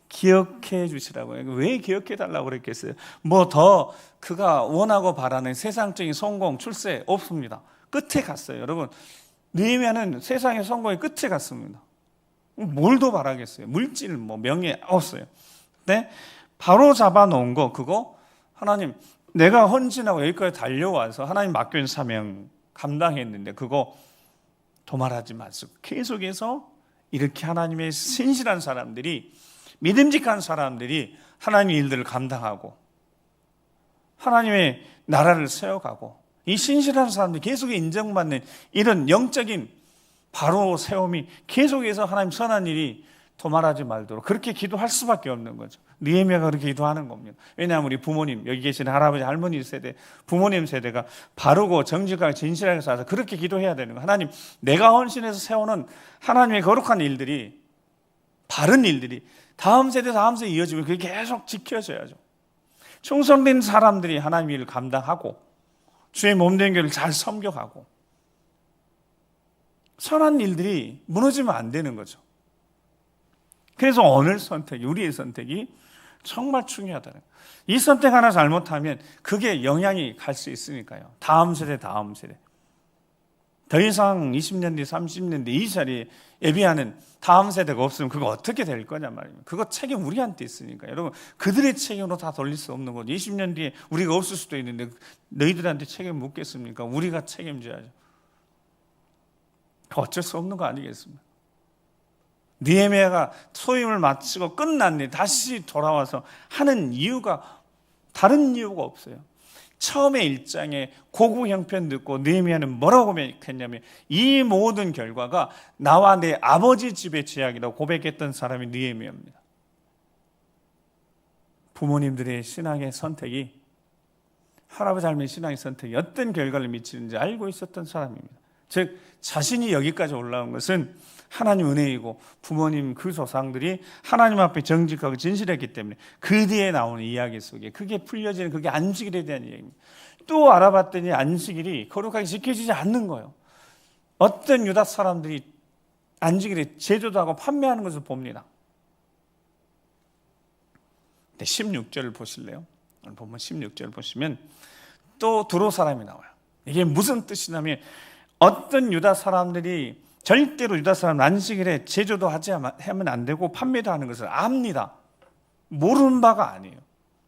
기억해 주시라고요. 왜 기억해 달라고 그랬겠어요? 뭐 더 그가 원하고 바라는 세상적인 성공, 출세 없습니다. 끝에 갔어요. 여러분, 느헤미야는 세상의 성공의 끝에 갔습니다. 뭘 더 바라겠어요? 물질, 뭐 명예 없어요. 근데 바로 잡아놓은 거, 그거 하나님, 내가 헌신하고 여기까지 달려와서 하나님 맡겨진 사명 감당했는데 그거 도말하지 마시고 계속해서 이렇게 하나님의 신실한 사람들이, 믿음직한 사람들이 하나님의 일들을 감당하고 하나님의 나라를 세워가고, 이 신실한 사람들이 계속 인정받는 이런 영적인 바로 세움이 계속해서 하나님 선한 일이 도말하지 말도록 그렇게 기도할 수밖에 없는 거죠. 느헤미야가 그렇게 기도하는 겁니다. 왜냐하면 우리 부모님, 여기 계신 할아버지, 할머니 세대, 부모님 세대가 바르고 정직하게 진실하게 살아서 그렇게 기도해야 되는 거예요. 하나님, 내가 헌신해서 세우는 하나님의 거룩한 일들이, 바른 일들이 다음 세대 이어지면 그게 계속 지켜져야죠. 충성된 사람들이 하나님의 일을 감당하고 주의 몸된 교회를 잘 섬겨가고 선한 일들이 무너지면 안 되는 거죠. 그래서 오늘 선택, 우리의 선택이 정말 중요하다는 거예요. 이 선택 하나 잘못하면 그게 영향이 갈 수 있으니까요. 다음 세대. 더 이상 20년 뒤, 30년 뒤 이 자리에 예비하는 다음 세대가 없으면 그거 어떻게 될 거냐 말입니다. 그거 책임 우리한테 있으니까. 여러분, 그들의 책임으로 다 돌릴 수 없는 거죠. 20년 뒤에 우리가 없을 수도 있는데 너희들한테 책임 묻겠습니까? 우리가 책임져야죠. 어쩔 수 없는 거 아니겠습니까? 느헤미야가 소임을 마치고 끝난 일 다시 돌아와서 하는 이유가 다른 이유가 없어요. 처음에 1장에 고구 형편 듣고 느헤미야는 뭐라고 고백했냐면 이 모든 결과가 나와 내 아버지 집의 죄악이라고 고백했던 사람이 느헤미야입니다. 부모님들의 신앙의 선택이, 할아버지 할머니 신앙의 선택이 어떤 결과를 미치는지 알고 있었던 사람입니다. 즉 자신이 여기까지 올라온 것은 하나님 은혜이고 부모님 그 조상들이 하나님 앞에 정직하고 진실했기 때문에 그 뒤에 나오는 이야기 속에 그게 풀려지는, 그게 안식일에 대한 이야기입니다. 또 알아봤더니 안식일이 거룩하게 지켜지지 않는 거예요. 어떤 유다 사람들이 안식일에 제조도 하고 판매하는 것을 봅니다. 16절을 보실래요? 오늘 보면 16절을 보시면 또 두로 사람이 나와요. 이게 무슨 뜻이냐면 어떤 유다 사람들이 절대로 유다 사람 안식일에 제조도 하면 안 되고 판매도 하는 것을 압니다. 모르는 바가 아니에요.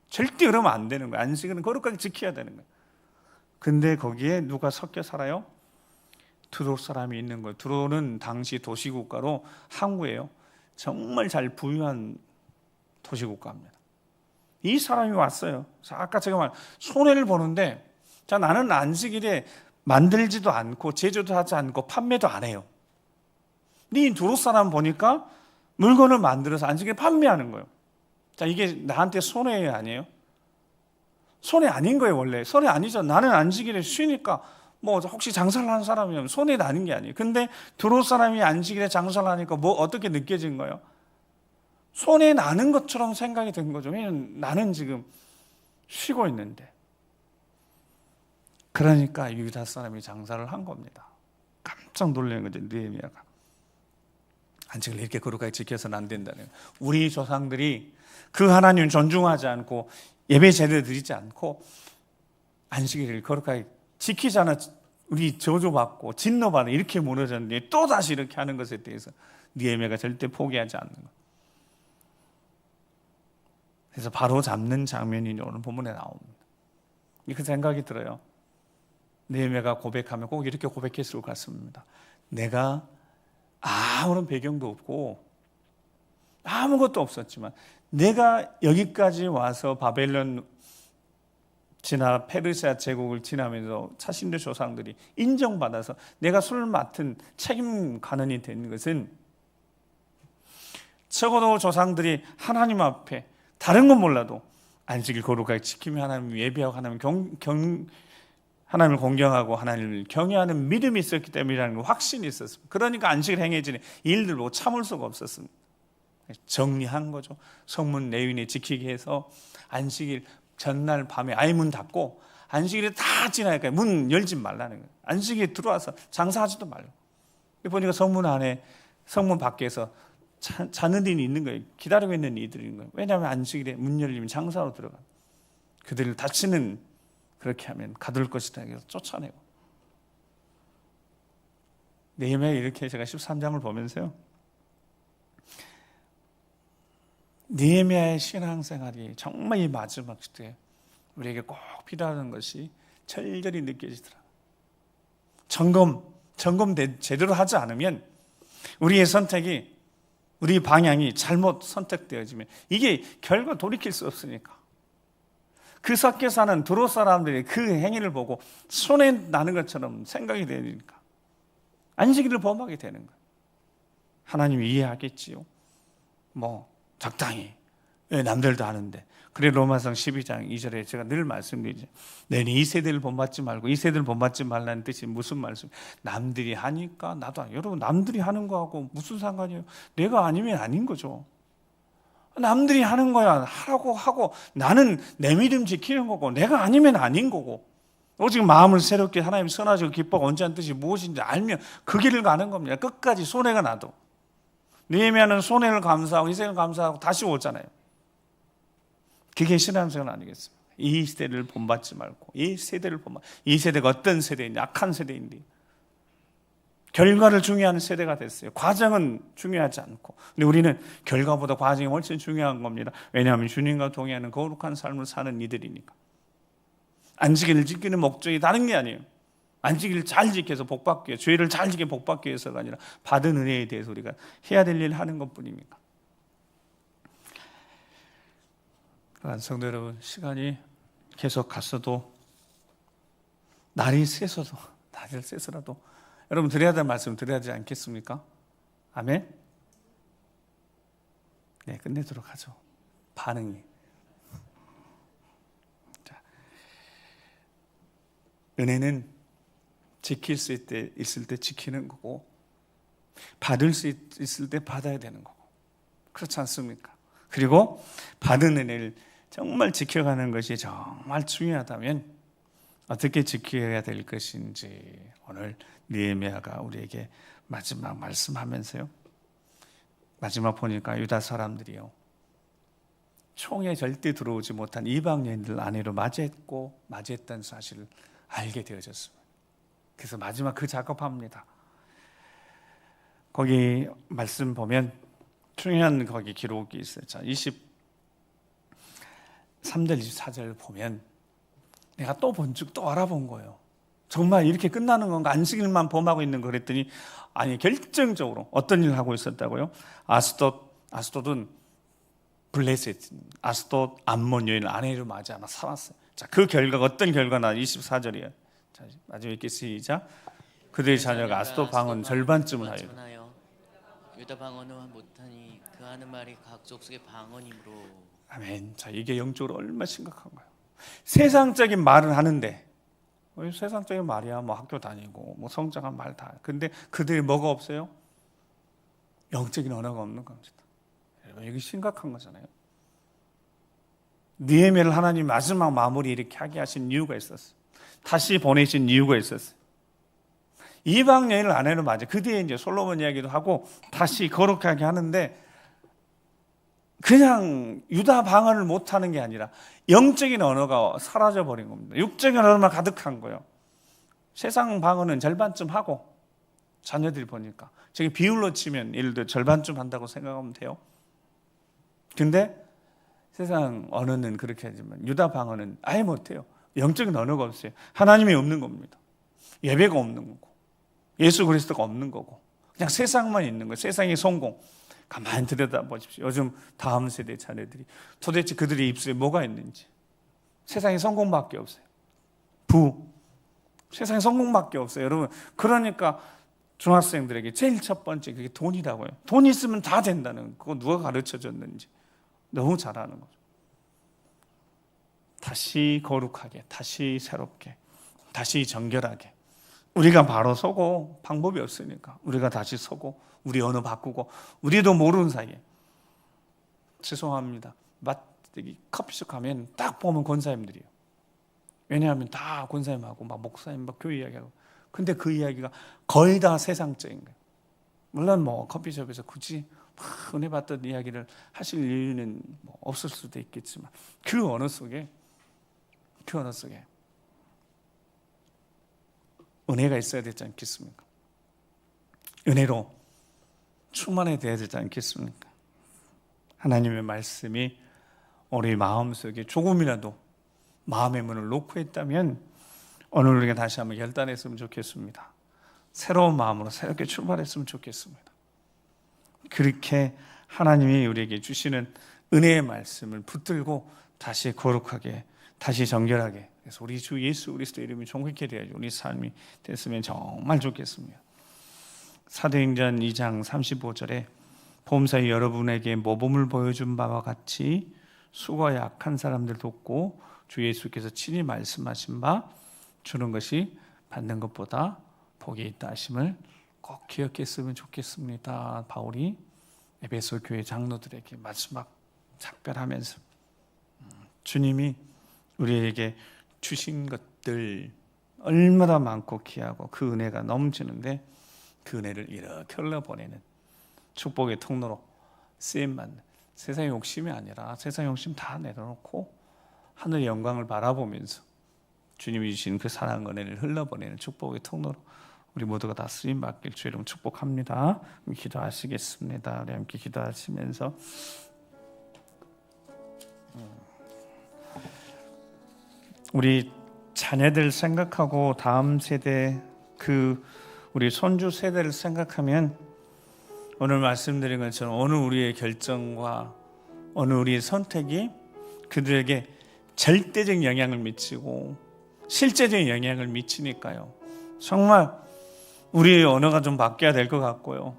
절대 그러면 안 되는 거예요. 안식일은 거룩하게 지켜야 되는 거예요. 근데 거기에 누가 섞여 살아요? 두로 사람이 있는 거예요. 두로는 당시 도시국가로 항구예요. 정말 잘 부유한 도시국가입니다. 이 사람이 왔어요. 아까 제가 말 손해를 보는데, 자, 나는 안식일에 만들지도 않고 제조도 하지 않고 판매도 안 해요. 근데 이 두로 사람 보니까 물건을 만들어서 안식일에 판매하는 거예요. 자, 이게 나한테 손해 아니에요? 손해 아닌 거예요. 원래 손해 아니죠. 나는 안식일에 쉬니까 뭐 혹시 장사를 하는 사람이면 손해 나는 게 아니에요. 근데 두로 사람이 안식일에 장사를 하니까 뭐 어떻게 느껴진 거예요? 손해 나는 것처럼 생각이 된 거죠. 왜냐면 나는 지금 쉬고 있는데. 그러니까 유다 사람이 장사를 한 겁니다. 깜짝 놀란 거죠. 느헤미야가. 안식을 이렇게 거룩하게 지켜서는 안 된다는 거예요. 우리 조상들이 그 하나님을 존중하지 않고 예배 제대로 드리지 않고 안식일을 거룩하게 지키지 않아 우리 저주받고 진노받아 이렇게 무너졌는데 또 다시 이렇게 하는 것에 대해서 느헤미야가 절대 포기하지 않는 거예요. 그래서 바로 잡는 장면이 오늘 본문에 나옵니다. 그 생각이 들어요. 느헤미야가 고백하면 꼭 이렇게 고백했을 것 같습니다. 내가 아무런 배경도 없고 아무것도 없었지만 내가 여기까지 와서 바벨론 지나 페르시아 제국을 지나면서 차신대 조상들이 인정받아서 내가 술 맡은 책임 관원이 된 것은 적어도 조상들이 하나님 앞에 다른 건 몰라도 안식일 거룩하게 지키며 하나님을 예배하고 하나님을 공경하고 하나님을 경외하는 믿음이 있었기 때문이라는 확신이 있었습니다. 그러니까 안식일 행해지는 일들 보고 참을 수가 없었습니다. 정리한 거죠. 성문 레위인이 지키게 해서 안식일 전날 밤에 아예 문 닫고 안식일에 다 지나니까 문 열지 말라는 거예요. 안식일에 들어와서 장사하지도 말고. 보니까 성문 안에, 성문 밖에서 자는 이들이 있는 거예요. 기다리고 있는 이들이 있는 거예요. 왜냐하면 안식일에 문 열리면 장사로 들어가. 그들을 다치는 그렇게 하면 가둘 것이다 해서 쫓아내고. 느헤미야 이렇게 제가 13장을 보면서요. 느헤미야의 신앙생활이 정말 이 마지막 시대에 우리에게 꼭 필요한 것이 절절히 느껴지더라고요. 점검 제대로 하지 않으면 우리의 선택이, 우리 방향이 잘못 선택되어지면 이게 결과 돌이킬 수 없으니까. 그 섞여 사는 두로 사람들이 그 행위를 보고 손해 나는 것처럼 생각이 되니까 안식일을 범하게 되는 거예요. 하나님이 이해하겠지요. 뭐 적당히 남들도 하는데. 그래 로마서 12장 2절에 제가 늘 말씀드리죠. 너는 이 세대를 본받지 말고 이 세대를 본받지 말라는 뜻이 무슨 말씀? 남들이 하니까 나도 여러분 남들이 하는 거하고 무슨 상관이에요? 내가 아니면 아닌 거죠. 남들이 하는 거야 하라고 하고 나는 내 믿음 지키는 거고 내가 아니면 아닌 거고 오직 마음을 새롭게 하나님 선하시고 기뻐하고 온전한 뜻이 무엇인지 알면 그 길을 가는 겁니다. 끝까지 손해가 나도. 느헤미야는 손해를 감수하고 희생을 감수하고 다시 오잖아요. 그게 신앙생활 아니겠습니까? 이 시대를 본받지 말고 이 세대를 본받. 이 세대가 어떤 세대인지 악한 세대인데 결과를 중요한 세대가 됐어요. 과정은 중요하지 않고. 근데 우리는 결과보다 과정이 훨씬 중요한 겁니다. 왜냐하면 주님과 동행하는 거룩한 삶을 사는 이들이니까. 안식일을 지키는 목적이 다른 게 아니에요. 안식일을 잘 지켜서 복받기 위해, 죄를 잘 지켜 복받기 위해서가 아니라 받은 은혜에 대해서 우리가 해야 될 일을 하는 것뿐입니다. 성도 여러분, 시간이 계속 갔어도 날이 새서라도 여러분 드려야 될 말씀 드려야 되지 않겠습니까? 아멘? 네, 끝내도록 하죠. 반응이. 자, 은혜는 지킬 수 있을 때 지키는 거고 받을 수 있을 때 받아야 되는 거고 그렇지 않습니까? 그리고 받은 은혜를 정말 지켜가는 것이 정말 중요하다면 어떻게 지켜야 될 것인지 오늘 느헤미야가 우리에게 마지막 말씀하면서요. 마지막 보니까 유다 사람들이요. 총에 절대 들어오지 못한 이방 여인들 아내로 맞이했던 사실을 알게 되어졌습니다. 그래서 마지막 그 작업합니다. 거기 말씀 보면 중요한 거기 기록이 있어요. 자, 23절 24절 보면 내가 또 본즉 또 알아본 거예요. 정말 이렇게 끝나는 건가? 안식일만 범하고 있는 거 그랬더니 아니 결정적으로 어떤 일을 하고 있었다고요? 아스돗은 블레셋 아스돗 암몬 여인 아내를 맞이하며 살았어요. 자, 그 결과가 어떤 결과나 24절이에요. 자, 마지막에 읽기 시작. 그들의 자녀가 아스돗 방언 절반쯤을 하여 유다 방언은 못하니 그 하는 말이 각 족속의 방언이므로. 아멘. 자, 이게 영적으로 얼마나 심각한 거예요. 세상적인 말을 하는데 세상적인 말이야 뭐 학교 다니고 뭐 성장한 말 다. 근데 그들이 뭐가 없어요? 영적인 언어가 없는 겁니다. 여러분 이게 심각한 거잖아요. 느헤미야를 하나님 마지막 마무리 이렇게 하게 하신 이유가 있었어요. 다시 보내신 이유가 있었어요. 이방 여인을 아내로 맞아. 그 뒤에 이제 솔로몬 이야기도 하고 다시 거룩하게 하는데 그냥 유다 방언을 못하는 게 아니라 영적인 언어가 사라져버린 겁니다. 육적인 언어만 가득한 거예요. 세상 방언은 절반쯤 하고 자녀들이 보니까 저기 비율로 치면 예를 들어 절반쯤 한다고 생각하면 돼요. 근데 세상 언어는 그렇게 하지만 유다 방언은 아예 못해요. 영적인 언어가 없어요. 하나님이 없는 겁니다. 예배가 없는 거고 예수 그리스도가 없는 거고 그냥 세상만 있는 거예요. 세상의 성공. 가만히 들여다보십시오. 요즘 다음 세대 자녀들이 도대체 그들의 입술에 뭐가 있는지. 세상에 성공밖에 없어요. 세상에 성공밖에 없어요. 여러분 그러니까 중학생들에게 제일 첫 번째 그게 돈이라고요. 돈 있으면 다 된다는 그거 누가 가르쳐줬는지 너무 잘하는 거죠. 다시 거룩하게, 다시 새롭게, 다시 정결하게 우리가 바로 서고 방법이 없으니까 우리가 다시 서고 우리 언어 바꾸고 우리도 모르는 사이에 죄송합니다. 커피숍 가면 딱 보면 권사님들이에요. 왜냐하면 다 권사님하고 막 목사님 막 교회 이야기하고 근데 그 이야기가 거의 다 세상적인 거예요. 물론 뭐 커피숍에서 굳이 막 은혜 받던 이야기를 하실 이유는 뭐 없을 수도 있겠지만 그 언어 속에 은혜가 있어야 되지 않겠습니까? 은혜로 충만해야 되지 않겠습니까? 하나님의 말씀이 우리 마음속에 조금이라도 마음의 문을 놓고 있다면 오늘 우리가 다시 한번 결단했으면 좋겠습니다. 새로운 마음으로 새롭게 출발했으면 좋겠습니다. 그렇게 하나님이 우리에게 주시는 은혜의 말씀을 붙들고 다시 거룩하게 다시 정결하게 그래서 우리 주 예수 그리스도 이름이 존귀케 되어야지 우리 삶이 됐으면 정말 좋겠습니다. 사도행전 2장 35절에 보험사의 여러분에게 모범을 보여준 바와 같이 수고가 약한 사람들 돕고 주 예수께서 친히 말씀하신 바 주는 것이 받는 것보다 복이 있다 하심을 꼭 기억했으면 좋겠습니다. 바울이 에베소 교회 장로들에게 마지막 작별하면서 주님이 우리에게 주신 것들 얼마나 많고 귀하고 그 은혜가 넘치는데 그 은혜를 이렇게 흘러보내는 축복의 통로로 쓰임받는, 세상의 욕심이 아니라 세상의 욕심 다 내려놓고 하늘의 영광을 바라보면서 주님이 주신 그 사랑 은혜를 흘러보내는 축복의 통로로 우리 모두가 다 쓰임받길 주의 이름 축복합니다. 기도하시겠습니다. 우리 함께 기도하시면서 우리 자녀들 생각하고 다음 세대, 그 우리 손주 세대를 생각하면 오늘 말씀드린 것처럼 오늘 우리의 결정과 오늘 우리의 선택이 그들에게 절대적 영향을 미치고 실제적인 영향을 미치니까요. 정말 우리의 언어가 좀 바뀌어야 될 것 같고요.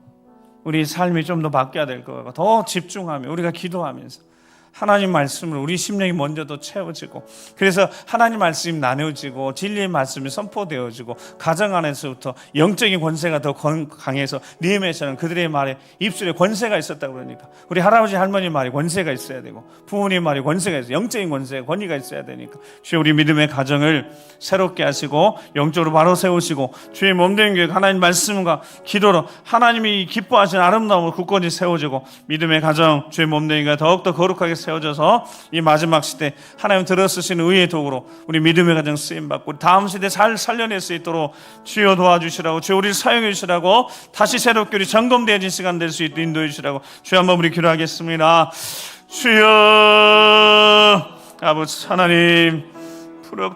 우리 삶이 좀 더 바뀌어야 될 것 같고 더 집중하며 우리가 기도하면서 하나님 말씀을 우리 심령이 먼저 더 채워지고, 그래서 하나님 말씀이 나누어지고 진리의 말씀이 선포되어지고 가정 안에서부터 영적인 권세가 더 강해서 느헤미야처럼 그들의 말에 입술에 권세가 있었다고 그러니까 우리 할아버지 할머니 말에 권세가 있어야 되고 부모님 말에 권세가 있어요. 영적인 권세, 권위가 있어야 되니까 주여 우리 믿음의 가정을 새롭게 하시고 영적으로 바로 세우시고 주의 몸된 교회 하나님 말씀과 기도로 하나님이 기뻐하시는 아름다움으로 굳건히 세워지고 믿음의 가정 주의 몸된 교회가 더욱더 거룩하게 세워져서 이 마지막 시대 하나님 들어쓰시는 의의 도구로 우리 믿음의 가정 쓰임받고 다음 시대 잘 살려낼 수 있도록 주여 도와주시라고, 주여 우리를 사용해 주시라고, 다시 새롭게 우리 점검되어진 시간 될 수 있도록 인도해 주시라고 주여 한번 우리 기도하겠습니다. 주여 아버지 하나님,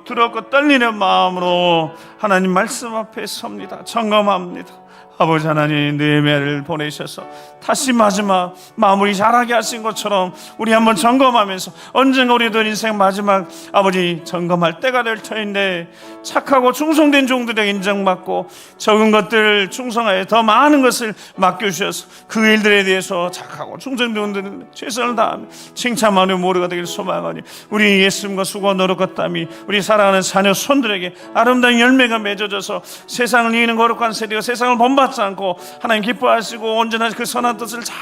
두렵고 떨리는 마음으로 하나님 말씀 앞에 섭니다. 점검합니다. 아버지 하나님, 느헤미야를 보내셔서 다시 마지막 마무리 잘하게 하신 것처럼 우리 한번 점검하면서 언젠가 우리도 인생 마지막 아버지 점검할 때가 될 터인데 착하고 충성된 종들에게 인정받고 적은 것들 충성하여 더 많은 것을 맡겨주셔서 그 일들에 대해서 착하고 충성된 종들은 최선을 다하며 칭찬하는 모두가 되길 소망하니 우리 예수님과 수고와 노력과 땀이 우리 사랑하는 자녀 손들에게 아름다운 열매가 맺어져서 세상을 이기는 거룩한 세대가 세상을 본받지 않고 하나님 기뻐하시고 온전한 그 선한 뜻을 잘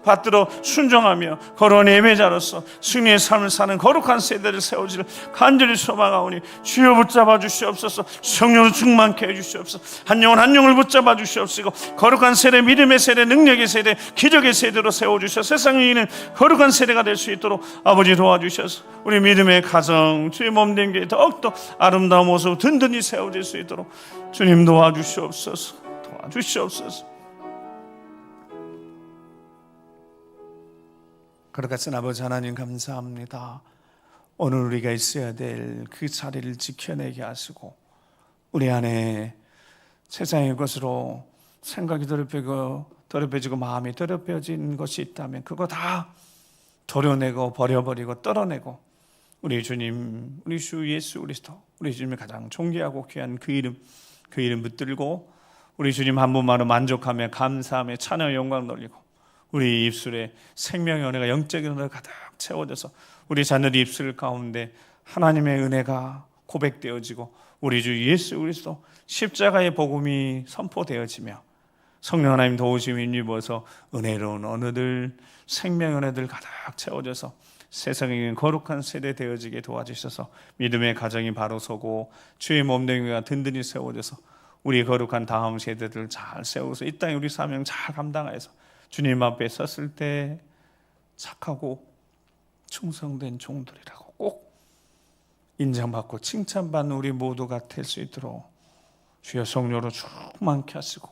받들어 순종하며 거룩한 예배자로서 승리의 삶을 사는 거룩한 세대를 세우기를 간절히 소망하오니 주여 붙잡아 주시옵소서. 성령으로 충만케 해주시옵소서. 한 영혼 한 영을 붙잡아 주시옵시고 거룩한 세대, 믿음의 세대, 능력의 세대, 기적의 세대로 세워주셔서 세상을 이기는 거룩한 세대가 될 수 있도록 아버지 도와주셔서 우리 믿음의 가정 주의 몸된 게 더욱더 아름다운 모습 든든히 세워질 수 있도록 주님 도와주시옵소서. 주시옵소서. 거룩하신 아버지 하나님 감사합니다. 오늘 우리가 있어야 될 그 자리를 지켜내게 하시고 우리 안에 세상의 것으로 생각이 더럽혀지고 마음이 더럽혀진 것이 있다면 그거 다 도려내고 버려버리고 떨어내고 우리 주님, 우리 주 예수 그리스도, 우리 주님의 가장 존귀하고 귀한 그 이름 붙들고 우리 주님 한 분만으로 만족하며 감사하며 찬양 영광 돌리고 우리 입술에 생명의 은혜가 영적인 은혜가 가득 채워져서 우리 자녀의 입술 가운데 하나님의 은혜가 고백되어지고 우리 주 예수 그리스도 십자가의 복음이 선포되어지며 성령 하나님 도우심이 힘입어서 은혜로운 언어들, 생명의 은혜들 가득 채워져서 세상에 거룩한 세대 되어지게 도와주셔서 믿음의 가정이 바로 서고 주의 몸된 교회가 든든히 세워져서 우리 거룩한 다음 세대들을 잘 세워서 이 땅에 우리 사명 잘 감당해서 주님 앞에 섰을 때 착하고 충성된 종들이라고 꼭 인정받고 칭찬받는 우리 모두가 될 수 있도록 주여 성령으로 충만케 하시고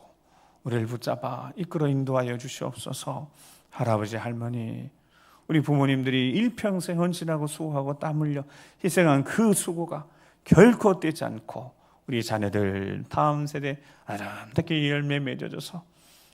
우리를 붙잡아 이끌어 인도하여 주시옵소서. 할아버지 할머니, 우리 부모님들이 일평생 헌신하고 수고하고 땀 흘려 희생한 그 수고가 결코 떼지 않고 우리 자녀들 다음 세대 아름답게 열매 맺어져서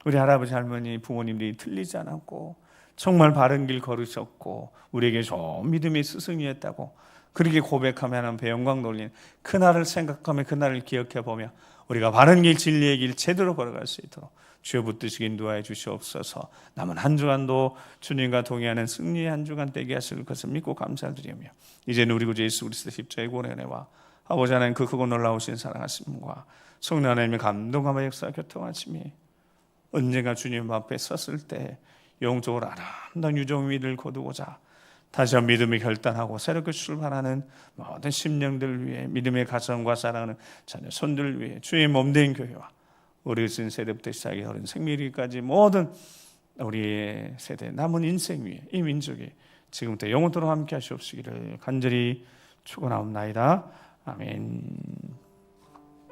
우리 할아버지 할머니 부모님들이 틀리지 않았고 정말 바른 길 걸으셨고 우리에게 좋은 믿음의 스승이었다고 그렇게 고백하며 하는 배 영광 돌리는 그날을 생각하며 그날을 기억해 보며 우리가 바른 길 진리의 길 제대로 걸어갈 수 있도록 주여 붙드시기 인도하여 주시옵소서. 남은 한 주간도 주님과 동행하는 승리의 한 주간 되게 하실 것을 믿고 감사드리며 이제는 우리 구주 예수 그리스도 십자가의 구원의 은혜와 아버지 하나님 그 크고 놀라우신 사랑하심과 성령 하나님의 감동과 역사 교통하심이 언젠가 주님 앞에 섰을 때 영적으로 아름다운 유종위를 거두고자 다시 한번 믿음을 결단하고 새롭게 출발하는 모든 심령들 위해 믿음의 가정과 사랑하는 자녀 손들 위해 주의 몸된 교회와 우리 어린 세대부터 시작해 어린 생명일까지 모든 우리의 세대 남은 인생 위에 이 민족이 지금부터 영원토록 함께 하시옵시기를 간절히 축원하옵나이다. 아멘.